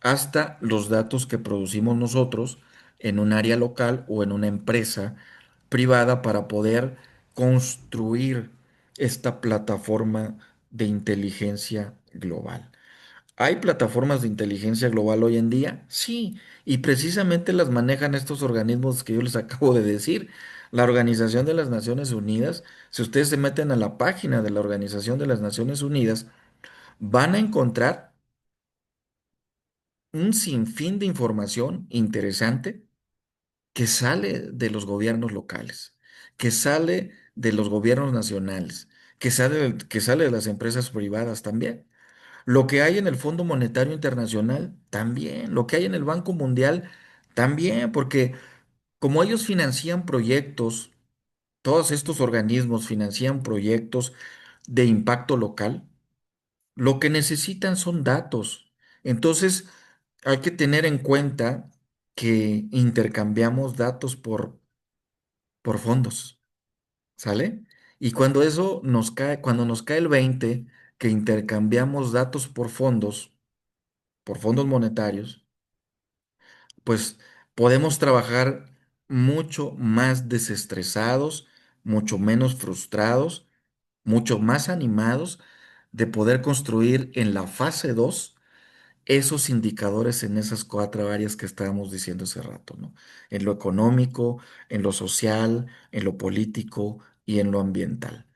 [SPEAKER 1] hasta los datos que producimos nosotros en un área local o en una empresa privada para poder construir esta plataforma de inteligencia global. ¿Hay plataformas de inteligencia global hoy en día? Sí, y precisamente las manejan estos organismos que yo les acabo de decir. La Organización de las Naciones Unidas, si ustedes se meten a la página de la Organización de las Naciones Unidas, van a encontrar un sinfín de información interesante que sale de los gobiernos locales, que sale de los gobiernos nacionales, que sale de las empresas privadas también. Lo que hay en el Fondo Monetario Internacional también, lo que hay en el Banco Mundial también, porque como ellos financian proyectos, todos estos organismos financian proyectos de impacto local, lo que necesitan son datos. Entonces, hay que tener en cuenta que intercambiamos datos por fondos, ¿sale? Y cuando eso nos cae, cuando nos cae el 20, que intercambiamos datos por fondos monetarios, pues podemos trabajar mucho más desestresados, mucho menos frustrados, mucho más animados de poder construir en la fase 2 esos indicadores en esas cuatro áreas que estábamos diciendo hace rato, ¿no? En lo económico, en lo social, en lo político y en lo ambiental.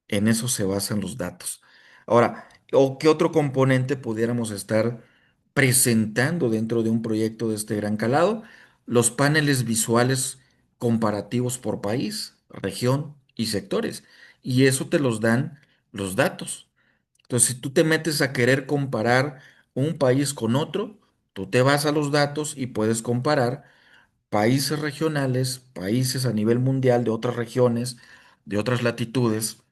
[SPEAKER 1] En eso se basan los datos. Ahora, ¿o qué otro componente pudiéramos estar presentando dentro de un proyecto de este gran calado? Los paneles visuales comparativos por país, región y sectores. Y eso te los dan los datos. Entonces, si tú te metes a querer comparar un país con otro, tú te vas a los datos y puedes comparar países regionales, países a nivel mundial de otras regiones, de otras latitudes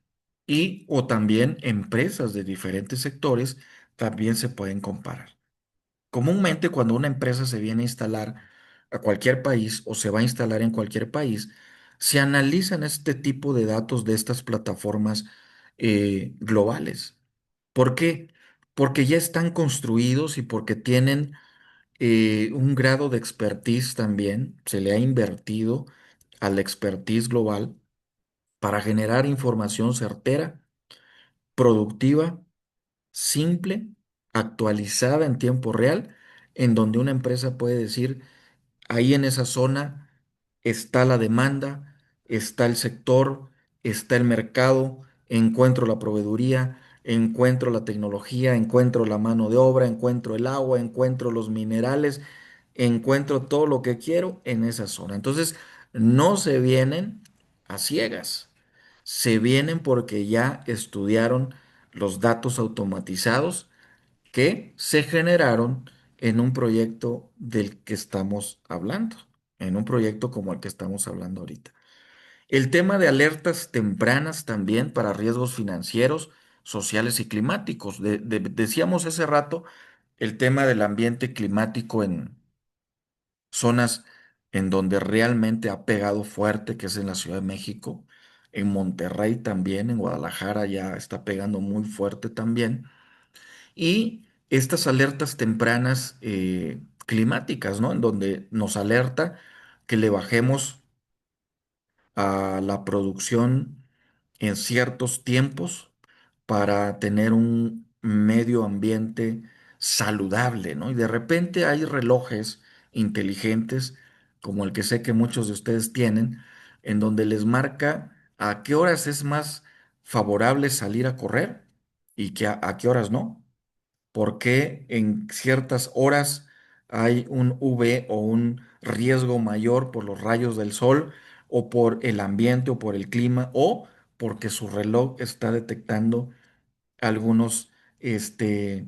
[SPEAKER 1] y o también empresas de diferentes sectores también se pueden comparar. Comúnmente cuando una empresa se viene a instalar a cualquier país o se va a instalar en cualquier país, se analizan este tipo de datos de estas plataformas globales. ¿Por qué? Porque ya están construidos y porque tienen un grado de expertise también, se le ha invertido al expertise global para generar información certera, productiva, simple, actualizada en tiempo real, en donde una empresa puede decir, ahí en esa zona está la demanda, está el sector, está el mercado, encuentro la proveeduría, encuentro la tecnología, encuentro la mano de obra, encuentro el agua, encuentro los minerales, encuentro todo lo que quiero en esa zona. Entonces, no se vienen a ciegas, se vienen porque ya estudiaron los datos automatizados que se generaron en un proyecto del que estamos hablando, en un proyecto como el que estamos hablando ahorita. El tema de alertas tempranas también para riesgos financieros, sociales y climáticos. Decíamos hace rato el tema del ambiente climático en zonas en donde realmente ha pegado fuerte, que es en la Ciudad de México, en Monterrey también, en Guadalajara ya está pegando muy fuerte también. Y estas alertas tempranas climáticas, ¿no? En donde nos alerta que le bajemos a la producción en ciertos tiempos para tener un medio ambiente saludable, ¿no? Y de repente hay relojes inteligentes, como el que sé que muchos de ustedes tienen, en donde les marca a qué horas es más favorable salir a correr y a qué horas no, por qué en ciertas horas hay un UV o un riesgo mayor por los rayos del sol o por el ambiente o por el clima o porque su reloj está detectando algunos este,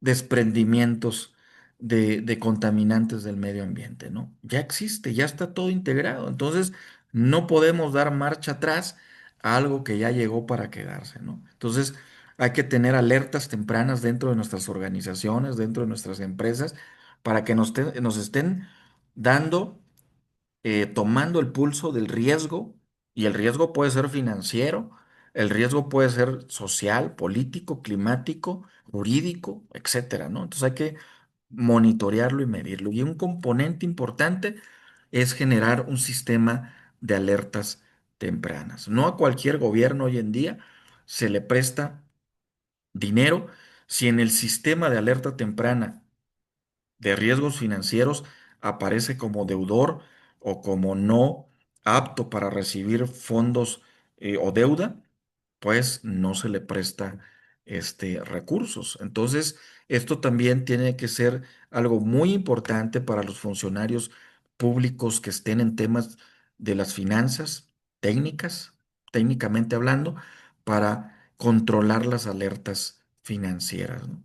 [SPEAKER 1] desprendimientos de contaminantes del medio ambiente, ¿no? Ya existe, ya está todo integrado. Entonces, no podemos dar marcha atrás a algo que ya llegó para quedarse, ¿no? Entonces, hay que tener alertas tempranas dentro de nuestras organizaciones, dentro de nuestras empresas, para que nos estén dando tomando el pulso del riesgo, y el riesgo puede ser financiero, el riesgo puede ser social, político, climático, jurídico, etcétera, ¿no? Entonces hay que monitorearlo y medirlo. Y un componente importante es generar un sistema de alertas tempranas. No a cualquier gobierno hoy en día se le presta dinero si en el sistema de alerta temprana de riesgos financieros aparece como deudor o como no apto para recibir fondos o deuda, pues no se le presta recursos. Entonces, esto también tiene que ser algo muy importante para los funcionarios públicos que estén en temas de las finanzas técnicas, técnicamente hablando, para controlar las alertas financieras, ¿no?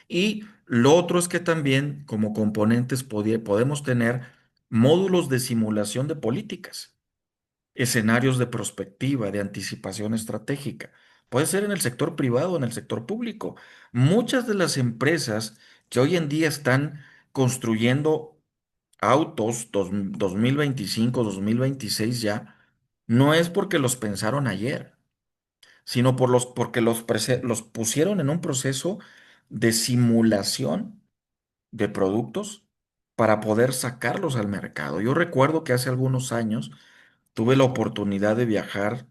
[SPEAKER 1] Y lo otro es que también como componentes podemos tener módulos de simulación de políticas, escenarios de prospectiva, de anticipación estratégica. Puede ser en el sector privado o en el sector público. Muchas de las empresas que hoy en día están construyendo autos 2025, 2026 ya, no es porque los pensaron ayer, sino porque los pusieron en un proceso de simulación de productos para poder sacarlos al mercado. Yo recuerdo que hace algunos años tuve la oportunidad de viajar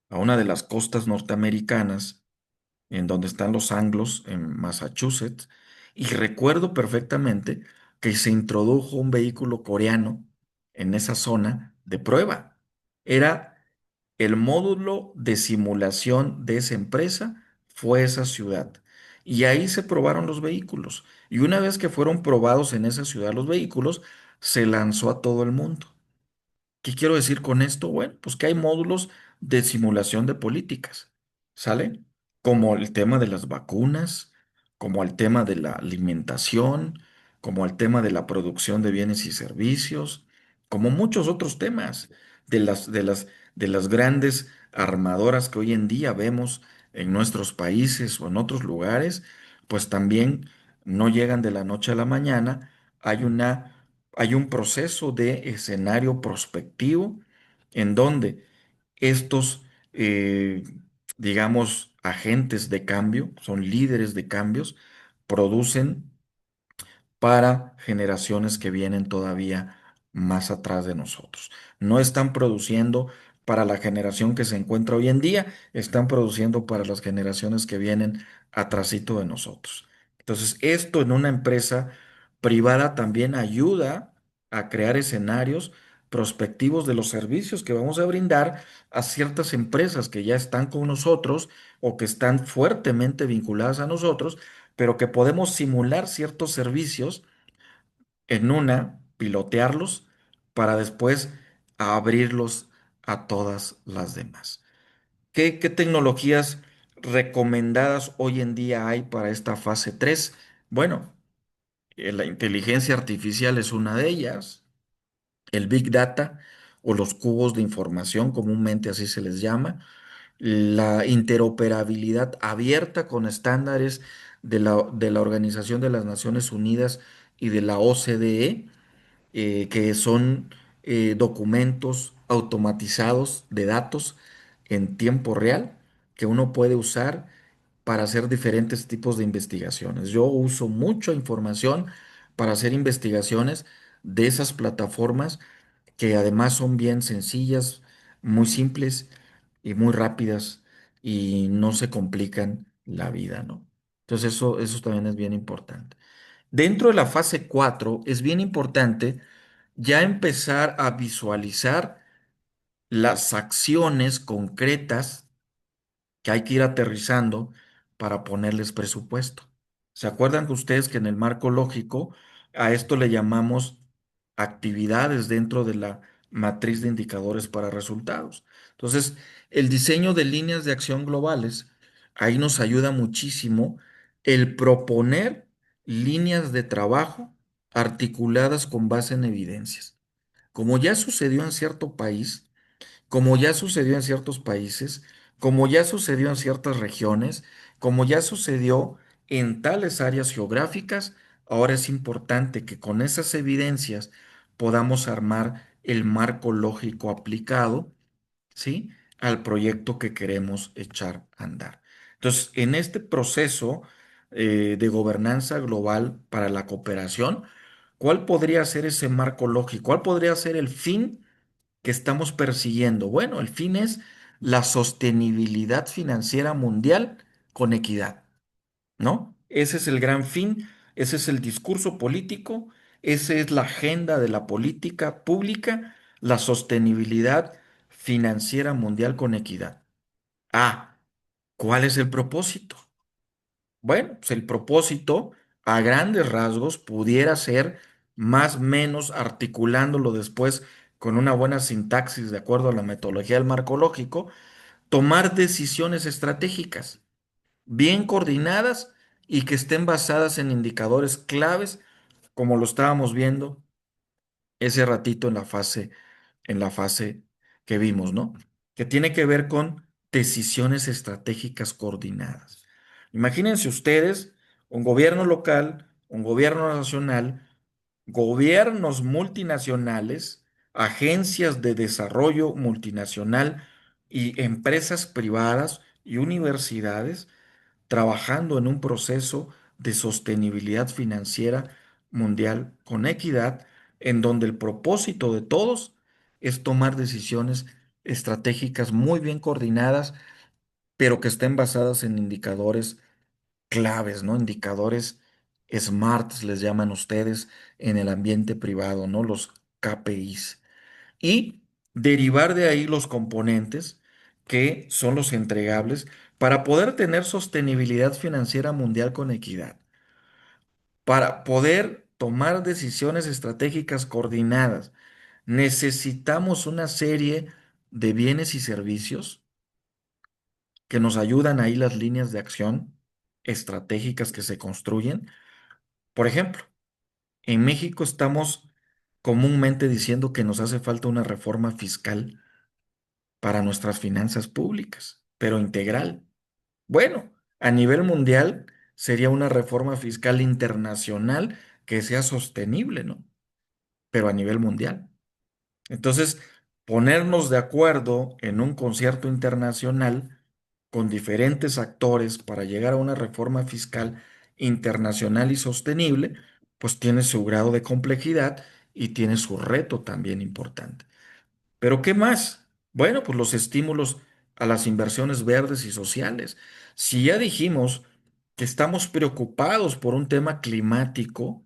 [SPEAKER 1] a una de las costas norteamericanas, en donde están los Anglos, en Massachusetts, y recuerdo perfectamente que se introdujo un vehículo coreano en esa zona de prueba. Era el módulo de simulación de esa empresa, fue esa ciudad. Y ahí se probaron los vehículos. Y una vez que fueron probados en esa ciudad los vehículos, se lanzó a todo el mundo. ¿Qué quiero decir con esto? Bueno, pues que hay módulos de simulación de políticas, ¿sale? Como el tema de las vacunas, como el tema de la alimentación, como el tema de la producción de bienes y servicios, como muchos otros temas de las grandes armadoras que hoy en día vemos en nuestros países o en otros lugares, pues también no llegan de la noche a la mañana, hay hay un proceso de escenario prospectivo en donde estos, eh, digamos, agentes de cambio, son líderes de cambios, producen para generaciones que vienen todavía más atrás de nosotros. No están produciendo para la generación que se encuentra hoy en día, están produciendo para las generaciones que vienen atrasito de nosotros. Entonces, esto en una empresa privada también ayuda a crear escenarios prospectivos de los servicios que vamos a brindar a ciertas empresas que ya están con nosotros o que están fuertemente vinculadas a nosotros, pero que podemos simular ciertos servicios en una, pilotearlos, para después abrirlos a todas las demás. ¿Qué tecnologías recomendadas hoy en día hay para esta fase 3? Bueno, la inteligencia artificial es una de ellas, el Big Data o los cubos de información, comúnmente así se les llama, la interoperabilidad abierta con estándares de la Organización de las Naciones Unidas y de la OCDE, que son documentos automatizados de datos en tiempo real que uno puede usar para hacer diferentes tipos de investigaciones. Yo uso mucha información para hacer investigaciones de esas plataformas que además son bien sencillas, muy simples y muy rápidas y no se complican la vida, ¿no? Entonces eso también es bien importante. Dentro de la fase 4 es bien importante ya empezar a visualizar las acciones concretas que hay que ir aterrizando para ponerles presupuesto. ¿Se acuerdan que ustedes que en el marco lógico a esto le llamamos actividades dentro de la matriz de indicadores para resultados? Entonces, el diseño de líneas de acción globales, ahí nos ayuda muchísimo el proponer líneas de trabajo articuladas con base en evidencias. Como ya sucedió en cierto país, como ya sucedió en ciertos países, como ya sucedió en ciertas regiones, como ya sucedió en tales áreas geográficas, ahora es importante que con esas evidencias podamos armar el marco lógico aplicado, ¿sí? Al proyecto que queremos echar a andar. Entonces, en este proceso de gobernanza global para la cooperación, ¿cuál podría ser ese marco lógico? ¿Cuál podría ser el fin que estamos persiguiendo? Bueno, el fin es la sostenibilidad financiera mundial con equidad, ¿no? Ese es el gran fin, ese es el discurso político, esa es la agenda de la política pública, la sostenibilidad financiera mundial con equidad. Ah, ¿cuál es el propósito? Bueno, pues el propósito a grandes rasgos pudiera ser más o menos articulándolo después con una buena sintaxis de acuerdo a la metodología del marco lógico, tomar decisiones estratégicas bien coordinadas y que estén basadas en indicadores claves, como lo estábamos viendo ese ratito en la fase que vimos, ¿no? Que tiene que ver con decisiones estratégicas coordinadas. Imagínense ustedes un gobierno local, un gobierno nacional, gobiernos multinacionales, agencias de desarrollo multinacional y empresas privadas y universidades trabajando en un proceso de sostenibilidad financiera mundial con equidad, en donde el propósito de todos es tomar decisiones estratégicas muy bien coordinadas, pero que estén basadas en indicadores claves, ¿no? Indicadores SMART, les llaman ustedes en el ambiente privado, ¿no? Los KPIs. Y derivar de ahí los componentes que son los entregables para poder tener sostenibilidad financiera mundial con equidad, para poder tomar decisiones estratégicas coordinadas. Necesitamos una serie de bienes y servicios que nos ayudan ahí las líneas de acción estratégicas que se construyen. Por ejemplo, en México estamos comúnmente diciendo que nos hace falta una reforma fiscal para nuestras finanzas públicas, pero integral. Bueno, a nivel mundial sería una reforma fiscal internacional que sea sostenible, ¿no? Pero a nivel mundial. Entonces, ponernos de acuerdo en un concierto internacional con diferentes actores para llegar a una reforma fiscal internacional y sostenible, pues tiene su grado de complejidad y tiene su reto también importante. Pero ¿qué más? Bueno, pues los estímulos a las inversiones verdes y sociales. Si ya dijimos que estamos preocupados por un tema climático,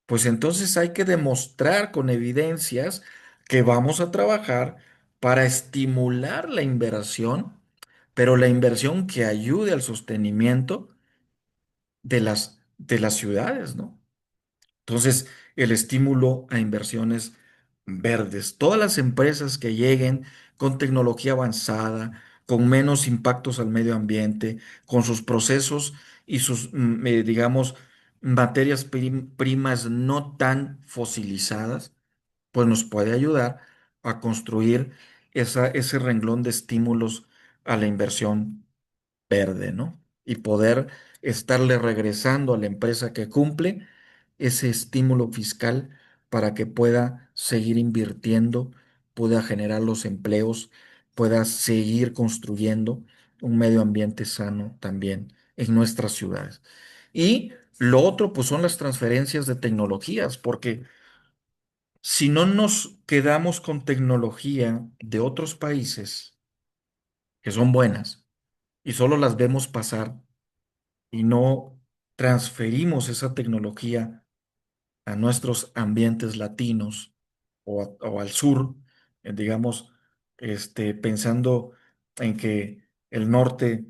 [SPEAKER 1] pues entonces hay que demostrar con evidencias que vamos a trabajar para estimular la inversión, pero la inversión que ayude al sostenimiento de las ciudades, ¿no? Entonces, el estímulo a inversiones verdes. Todas las empresas que lleguen con tecnología avanzada, con menos impactos al medio ambiente, con sus procesos y sus, digamos, materias primas no tan fosilizadas, pues nos puede ayudar a construir ese renglón de estímulos a la inversión verde, ¿no? Y poder estarle regresando a la empresa que cumple ese estímulo fiscal para que pueda seguir invirtiendo, pueda generar los empleos, pueda seguir construyendo un medio ambiente sano también en nuestras ciudades. Y lo otro, pues son las transferencias de tecnologías, porque si no nos quedamos con tecnología de otros países que son buenas y solo las vemos pasar, y no transferimos esa tecnología a nuestros ambientes latinos o al sur, digamos, pensando en que el norte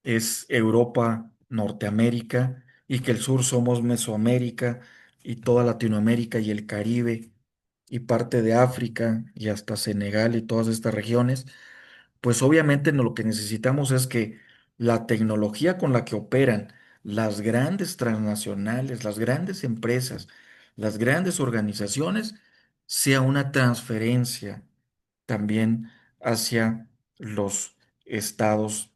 [SPEAKER 1] es Europa, Norteamérica, y que el sur somos Mesoamérica y toda Latinoamérica y el Caribe y parte de África y hasta Senegal y todas estas regiones, pues obviamente lo que necesitamos es que la tecnología con la que operan las grandes transnacionales, las grandes empresas, las grandes organizaciones, sea una transferencia también hacia los estados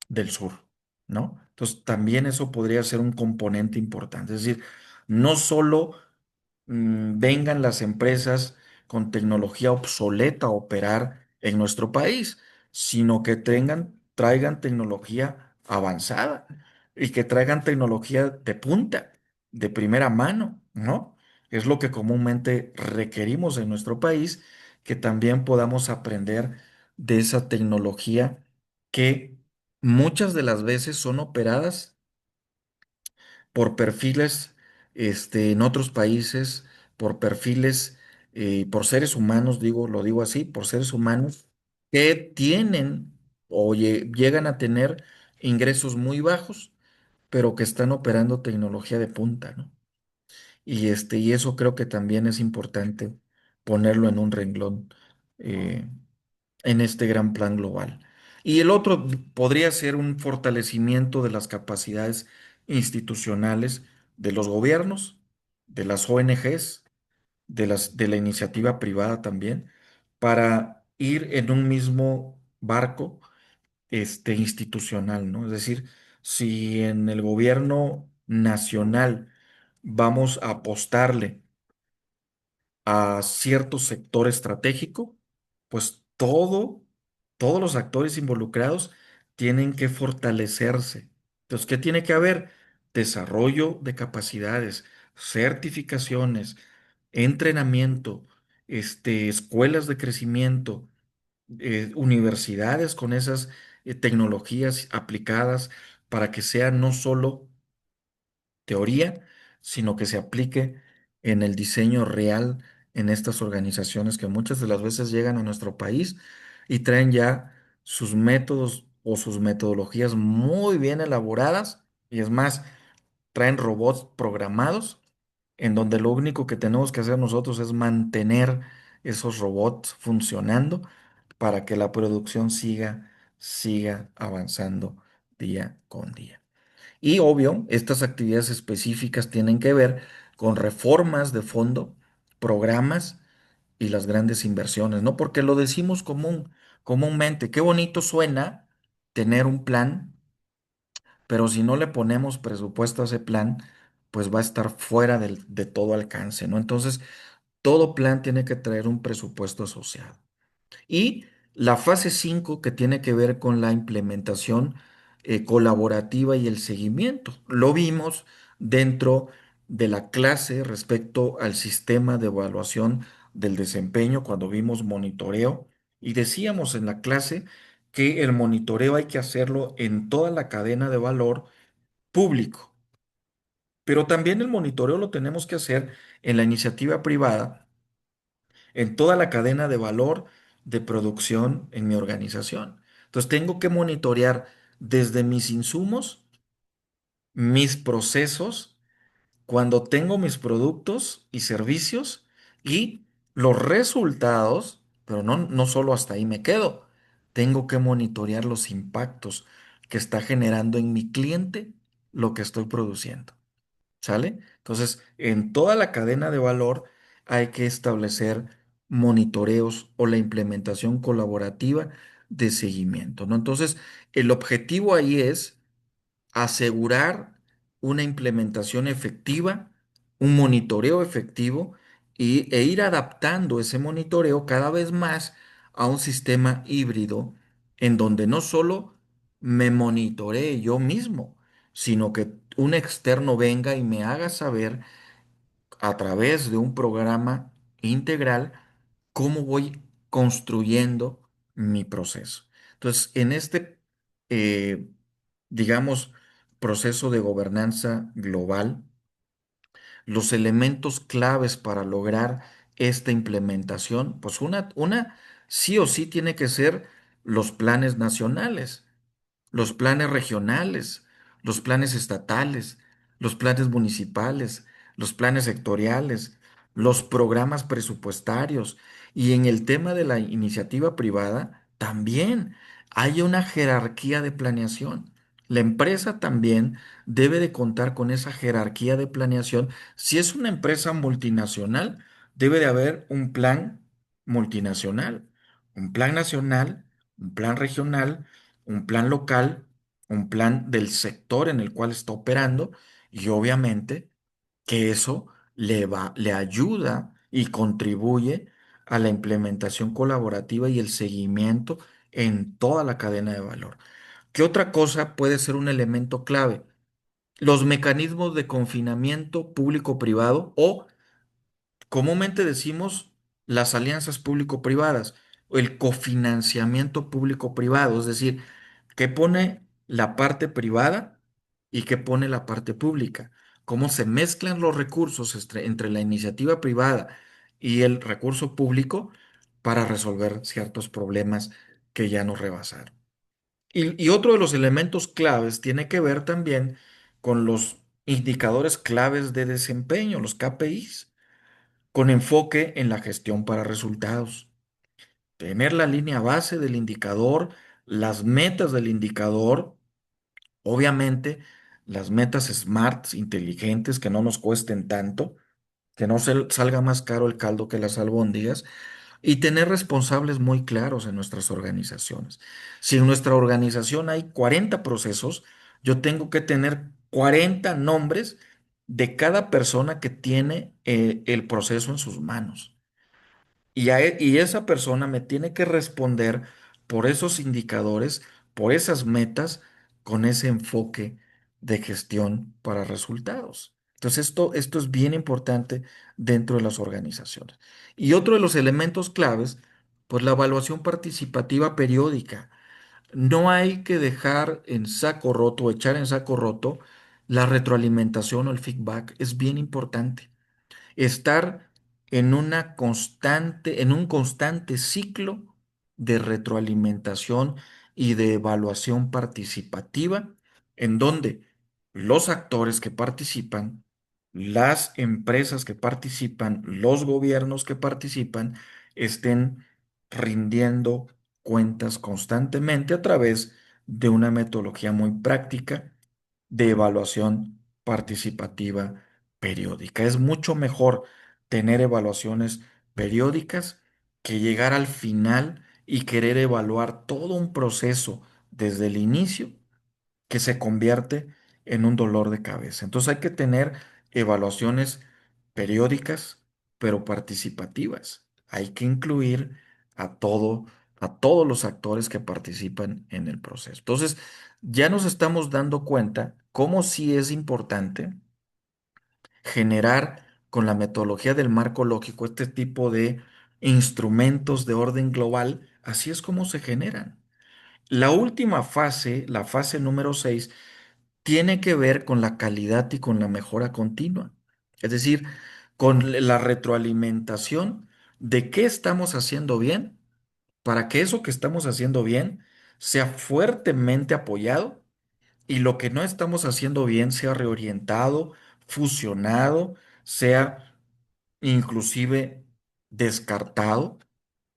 [SPEAKER 1] del sur, ¿no? Entonces, también eso podría ser un componente importante. Es decir, no solo vengan las empresas con tecnología obsoleta a operar en nuestro país, sino que traigan tecnología avanzada y que traigan tecnología de punta, de primera mano, ¿no? Es lo que comúnmente requerimos en nuestro país, que también podamos aprender de esa tecnología que muchas de las veces son operadas por perfiles en otros países, por perfiles, por seres humanos, lo digo así, por seres humanos que tienen o llegan a tener ingresos muy bajos, pero que están operando tecnología de punta, ¿no? Y eso creo que también es importante ponerlo en un renglón. eh, en este gran plan global. Y el otro podría ser un fortalecimiento de las capacidades institucionales de los gobiernos, de las ONGs, de la iniciativa privada también, para ir en un mismo barco institucional, ¿no? Es decir, si en el gobierno nacional vamos a apostarle a cierto sector estratégico, pues todos los actores involucrados tienen que fortalecerse. Entonces, ¿qué tiene que haber? Desarrollo de capacidades, certificaciones, entrenamiento, escuelas de crecimiento, universidades con esas tecnologías aplicadas para que sea no solo teoría, sino que se aplique en el diseño real en estas organizaciones que muchas de las veces llegan a nuestro país y traen ya sus métodos o sus metodologías muy bien elaboradas. Y es más, traen robots programados en donde lo único que tenemos que hacer nosotros es mantener esos robots funcionando para que la producción siga avanzando día con día. Y obvio, estas actividades específicas tienen que ver con reformas de fondo, programas y las grandes inversiones, ¿no? Porque lo decimos comúnmente, qué bonito suena tener un plan, pero si no le ponemos presupuesto a ese plan, pues va a estar fuera de todo alcance, ¿no? Entonces, todo plan tiene que traer un presupuesto asociado. Y la fase 5 que tiene que ver con la implementación colaborativa y el seguimiento. Lo vimos dentro de la clase respecto al sistema de evaluación del desempeño cuando vimos monitoreo y decíamos en la clase que el monitoreo hay que hacerlo en toda la cadena de valor público, pero también el monitoreo lo tenemos que hacer en la iniciativa privada, en toda la cadena de valor de producción en mi organización. Entonces tengo que monitorear desde mis insumos, mis procesos, cuando tengo mis productos y servicios y los resultados, pero no solo hasta ahí me quedo. Tengo que monitorear los impactos que está generando en mi cliente lo que estoy produciendo. ¿Sale? Entonces, en toda la cadena de valor hay que establecer monitoreos o la implementación colaborativa de seguimiento, ¿no? Entonces, el objetivo ahí es asegurar una implementación efectiva, un monitoreo efectivo e ir adaptando ese monitoreo cada vez más a un sistema híbrido en donde no solo me monitoree yo mismo, sino que un externo venga y me haga saber a través de un programa integral cómo voy construyendo mi proceso. Entonces, en este, eh, digamos, proceso de gobernanza global, los elementos claves para lograr esta implementación, pues una sí o sí tiene que ser los planes nacionales, los planes regionales, los planes estatales, los planes municipales, los planes sectoriales, los programas presupuestarios. Y en el tema de la iniciativa privada, también hay una jerarquía de planeación. La empresa también debe de contar con esa jerarquía de planeación. Si es una empresa multinacional, debe de haber un plan multinacional, un plan nacional, un plan regional, un plan local, un plan del sector en el cual está operando y obviamente que eso le ayuda y contribuye a la implementación colaborativa y el seguimiento en toda la cadena de valor. ¿Qué otra cosa puede ser un elemento clave? Los mecanismos de confinamiento público-privado o comúnmente decimos las alianzas público-privadas o el cofinanciamiento público-privado, es decir, que pone la parte privada y que pone la parte pública. Cómo se mezclan los recursos entre la iniciativa privada y el recurso público para resolver ciertos problemas que ya nos rebasaron. Y otro de los elementos claves tiene que ver también con los indicadores claves de desempeño, los KPIs, con enfoque en la gestión para resultados. Tener la línea base del indicador, las metas del indicador, obviamente las metas SMART, inteligentes, que no nos cuesten tanto, que no salga más caro el caldo que las albóndigas, y tener responsables muy claros en nuestras organizaciones. Si en nuestra organización hay 40 procesos, yo tengo que tener 40 nombres de cada persona que tiene el proceso en sus manos. Y esa persona me tiene que responder por esos indicadores, por esas metas, con ese enfoque de gestión para resultados. Entonces, esto es bien importante dentro de las organizaciones. Y otro de los elementos claves, pues la evaluación participativa periódica. No hay que dejar en saco roto, echar en saco roto la retroalimentación o el feedback. Es bien importante estar en un constante ciclo de retroalimentación y de evaluación participativa, en donde los actores que participan, las empresas que participan, los gobiernos que participan, estén rindiendo cuentas constantemente a través de una metodología muy práctica de evaluación participativa periódica. Es mucho mejor tener evaluaciones periódicas que llegar al final y querer evaluar todo un proceso desde el inicio que se convierte en un dolor de cabeza. Entonces hay que tener evaluaciones periódicas, pero participativas. Hay que incluir a a todos los actores que participan en el proceso. Entonces, ya nos estamos dando cuenta cómo sí es importante generar con la metodología del marco lógico este tipo de instrumentos de orden global. Así es como se generan. La última fase, la fase número 6, tiene que ver con la calidad y con la mejora continua. Es decir, con la retroalimentación de qué estamos haciendo bien para que eso que estamos haciendo bien sea fuertemente apoyado y lo que no estamos haciendo bien sea reorientado, fusionado, sea inclusive descartado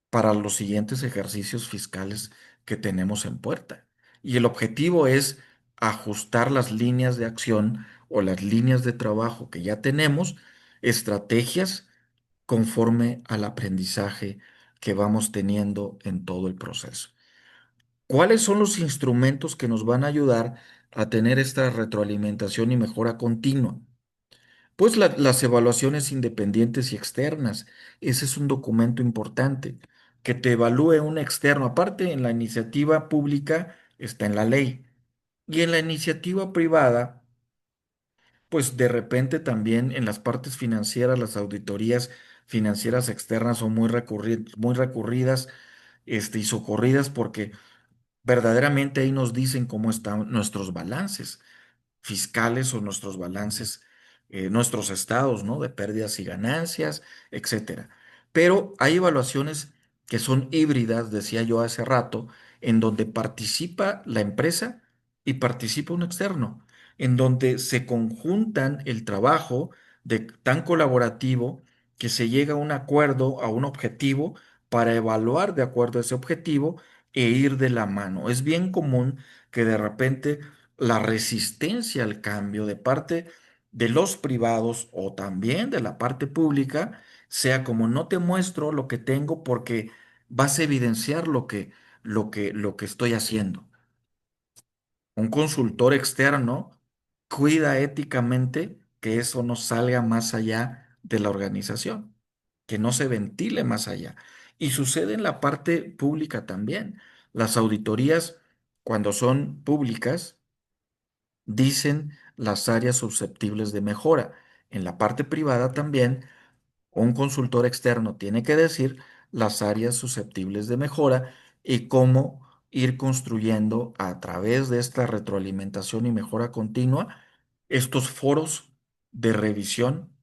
[SPEAKER 1] para los siguientes ejercicios fiscales que tenemos en puerta. Y el objetivo es ajustar las líneas de acción o las líneas de trabajo que ya tenemos, estrategias conforme al aprendizaje que vamos teniendo en todo el proceso. ¿Cuáles son los instrumentos que nos van a ayudar a tener esta retroalimentación y mejora continua? Pues las evaluaciones independientes y externas. Ese es un documento importante, que te evalúe un externo. Aparte, en la iniciativa pública está en la ley. Y en la iniciativa privada, pues de repente también en las partes financieras, las auditorías financieras externas son muy recurridas, y socorridas porque verdaderamente ahí nos dicen cómo están nuestros balances fiscales o nuestros balances, nuestros estados, ¿no? De pérdidas y ganancias, etcétera. Pero hay evaluaciones que son híbridas, decía yo hace rato, en donde participa la empresa y participa un externo, en donde se conjuntan el trabajo de tan colaborativo que se llega a un acuerdo, a un objetivo, para evaluar de acuerdo a ese objetivo e ir de la mano. Es bien común que de repente la resistencia al cambio de parte de los privados o también de la parte pública sea como no te muestro lo que tengo porque vas a evidenciar lo que estoy haciendo. Un consultor externo cuida éticamente que eso no salga más allá de la organización, que no se ventile más allá. Y sucede en la parte pública también. Las auditorías, cuando son públicas, dicen las áreas susceptibles de mejora. En la parte privada también, un consultor externo tiene que decir las áreas susceptibles de mejora y cómo ir construyendo a través de esta retroalimentación y mejora continua estos foros de revisión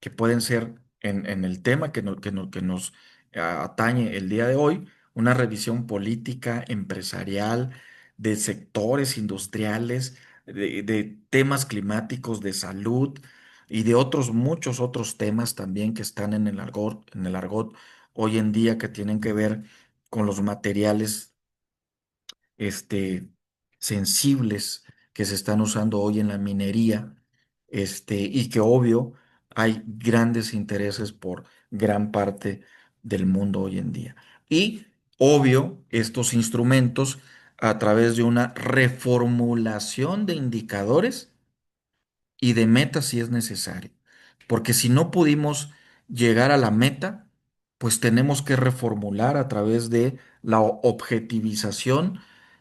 [SPEAKER 1] que pueden ser en el tema que nos atañe el día de hoy, una revisión política, empresarial, de sectores industriales, de temas climáticos, de salud y de otros, muchos otros temas también que están en el argot hoy en día que tienen que ver con los materiales este, sensibles que se están usando hoy en la minería, y que obvio hay grandes intereses por gran parte del mundo hoy en día. Y obvio, estos instrumentos a través de una reformulación de indicadores y de meta si es necesario. Porque si no pudimos llegar a la meta, pues tenemos que reformular a través de la objetivización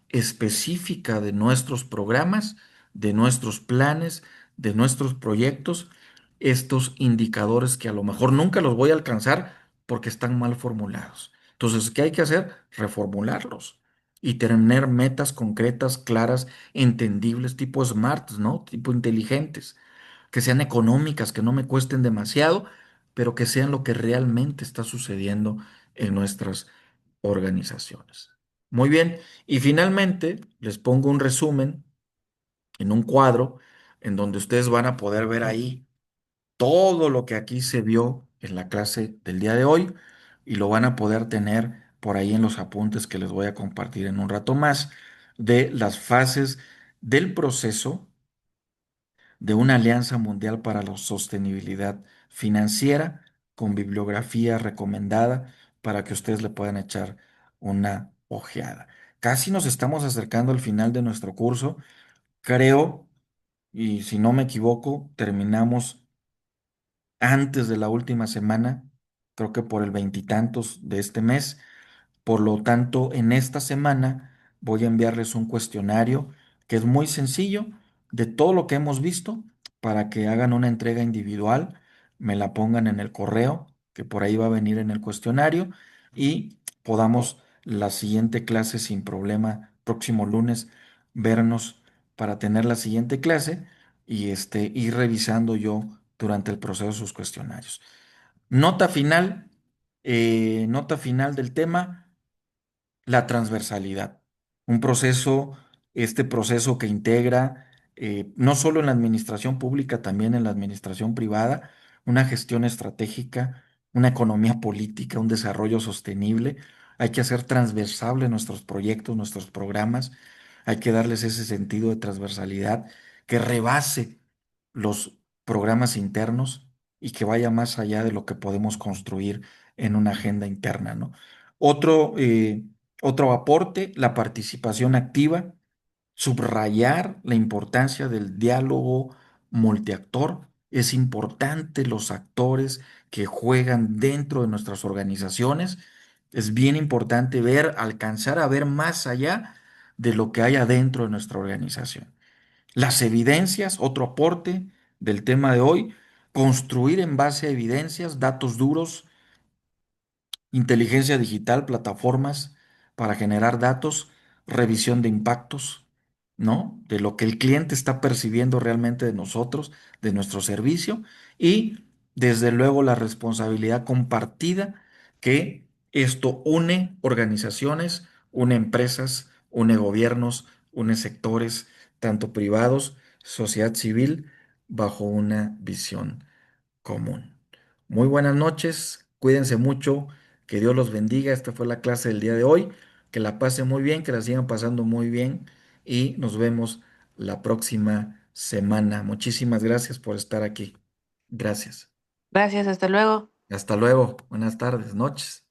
[SPEAKER 1] específica de nuestros programas, de nuestros planes, de nuestros proyectos, estos indicadores que a lo mejor nunca los voy a alcanzar porque están mal formulados. Entonces, ¿qué hay que hacer? Reformularlos y tener metas concretas, claras, entendibles, tipo SMART, ¿no? Tipo inteligentes, que sean económicas, que no me cuesten demasiado, pero que sean lo que realmente está sucediendo en nuestras organizaciones. Muy bien, y finalmente les pongo un resumen en un cuadro en donde ustedes van a poder ver ahí todo lo que aquí se vio en la clase del día de hoy y lo van a poder tener por ahí en los apuntes que les voy a compartir en un rato más de las fases del proceso de una alianza mundial para la sostenibilidad financiera con bibliografía recomendada para que ustedes le puedan echar una ojeada. Casi nos estamos acercando al final de nuestro curso. Creo y si no me equivoco, terminamos antes de la última semana, creo que por el veintitantos de este mes. Por lo tanto, en esta semana voy a enviarles un cuestionario que es muy sencillo de todo lo que hemos visto para que hagan una entrega individual, me la pongan en el correo, que por ahí va a venir en el cuestionario, y podamos la siguiente clase sin problema, próximo lunes, vernos para tener la siguiente clase y ir revisando yo durante el proceso sus cuestionarios. Nota final, nota final del tema, la transversalidad. Un proceso, este proceso que integra, no solo en la administración pública, también en la administración privada, una gestión estratégica, una economía política, un desarrollo sostenible. Hay que hacer transversable nuestros proyectos, nuestros programas. Hay que darles ese sentido de transversalidad que rebase los programas internos y que vaya más allá de lo que podemos construir en una agenda interna, ¿no? Otro, otro aporte, la participación activa, subrayar la importancia del diálogo multiactor. Es importante los actores que juegan dentro de nuestras organizaciones. Es bien importante ver, alcanzar a ver más allá de lo que hay adentro de nuestra organización. Las evidencias, otro aporte del tema de hoy, construir en base a evidencias, datos duros, inteligencia digital, plataformas para generar datos, revisión de impactos, ¿no? De lo que el cliente está percibiendo realmente de nosotros, de nuestro servicio y desde luego la responsabilidad compartida que esto une organizaciones, une empresas, une gobiernos, une sectores, tanto privados, sociedad civil, bajo una visión común. Muy buenas noches, cuídense mucho, que Dios los bendiga. Esta fue la clase del día de hoy. Que la pasen muy bien, que la sigan pasando muy bien y nos vemos la próxima semana. Muchísimas gracias por estar aquí. Gracias.
[SPEAKER 2] Gracias, hasta luego.
[SPEAKER 1] Hasta luego. Buenas tardes, noches.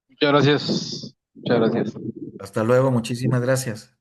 [SPEAKER 3] Muchas gracias. Muchas gracias.
[SPEAKER 1] Hasta luego, muchísimas gracias.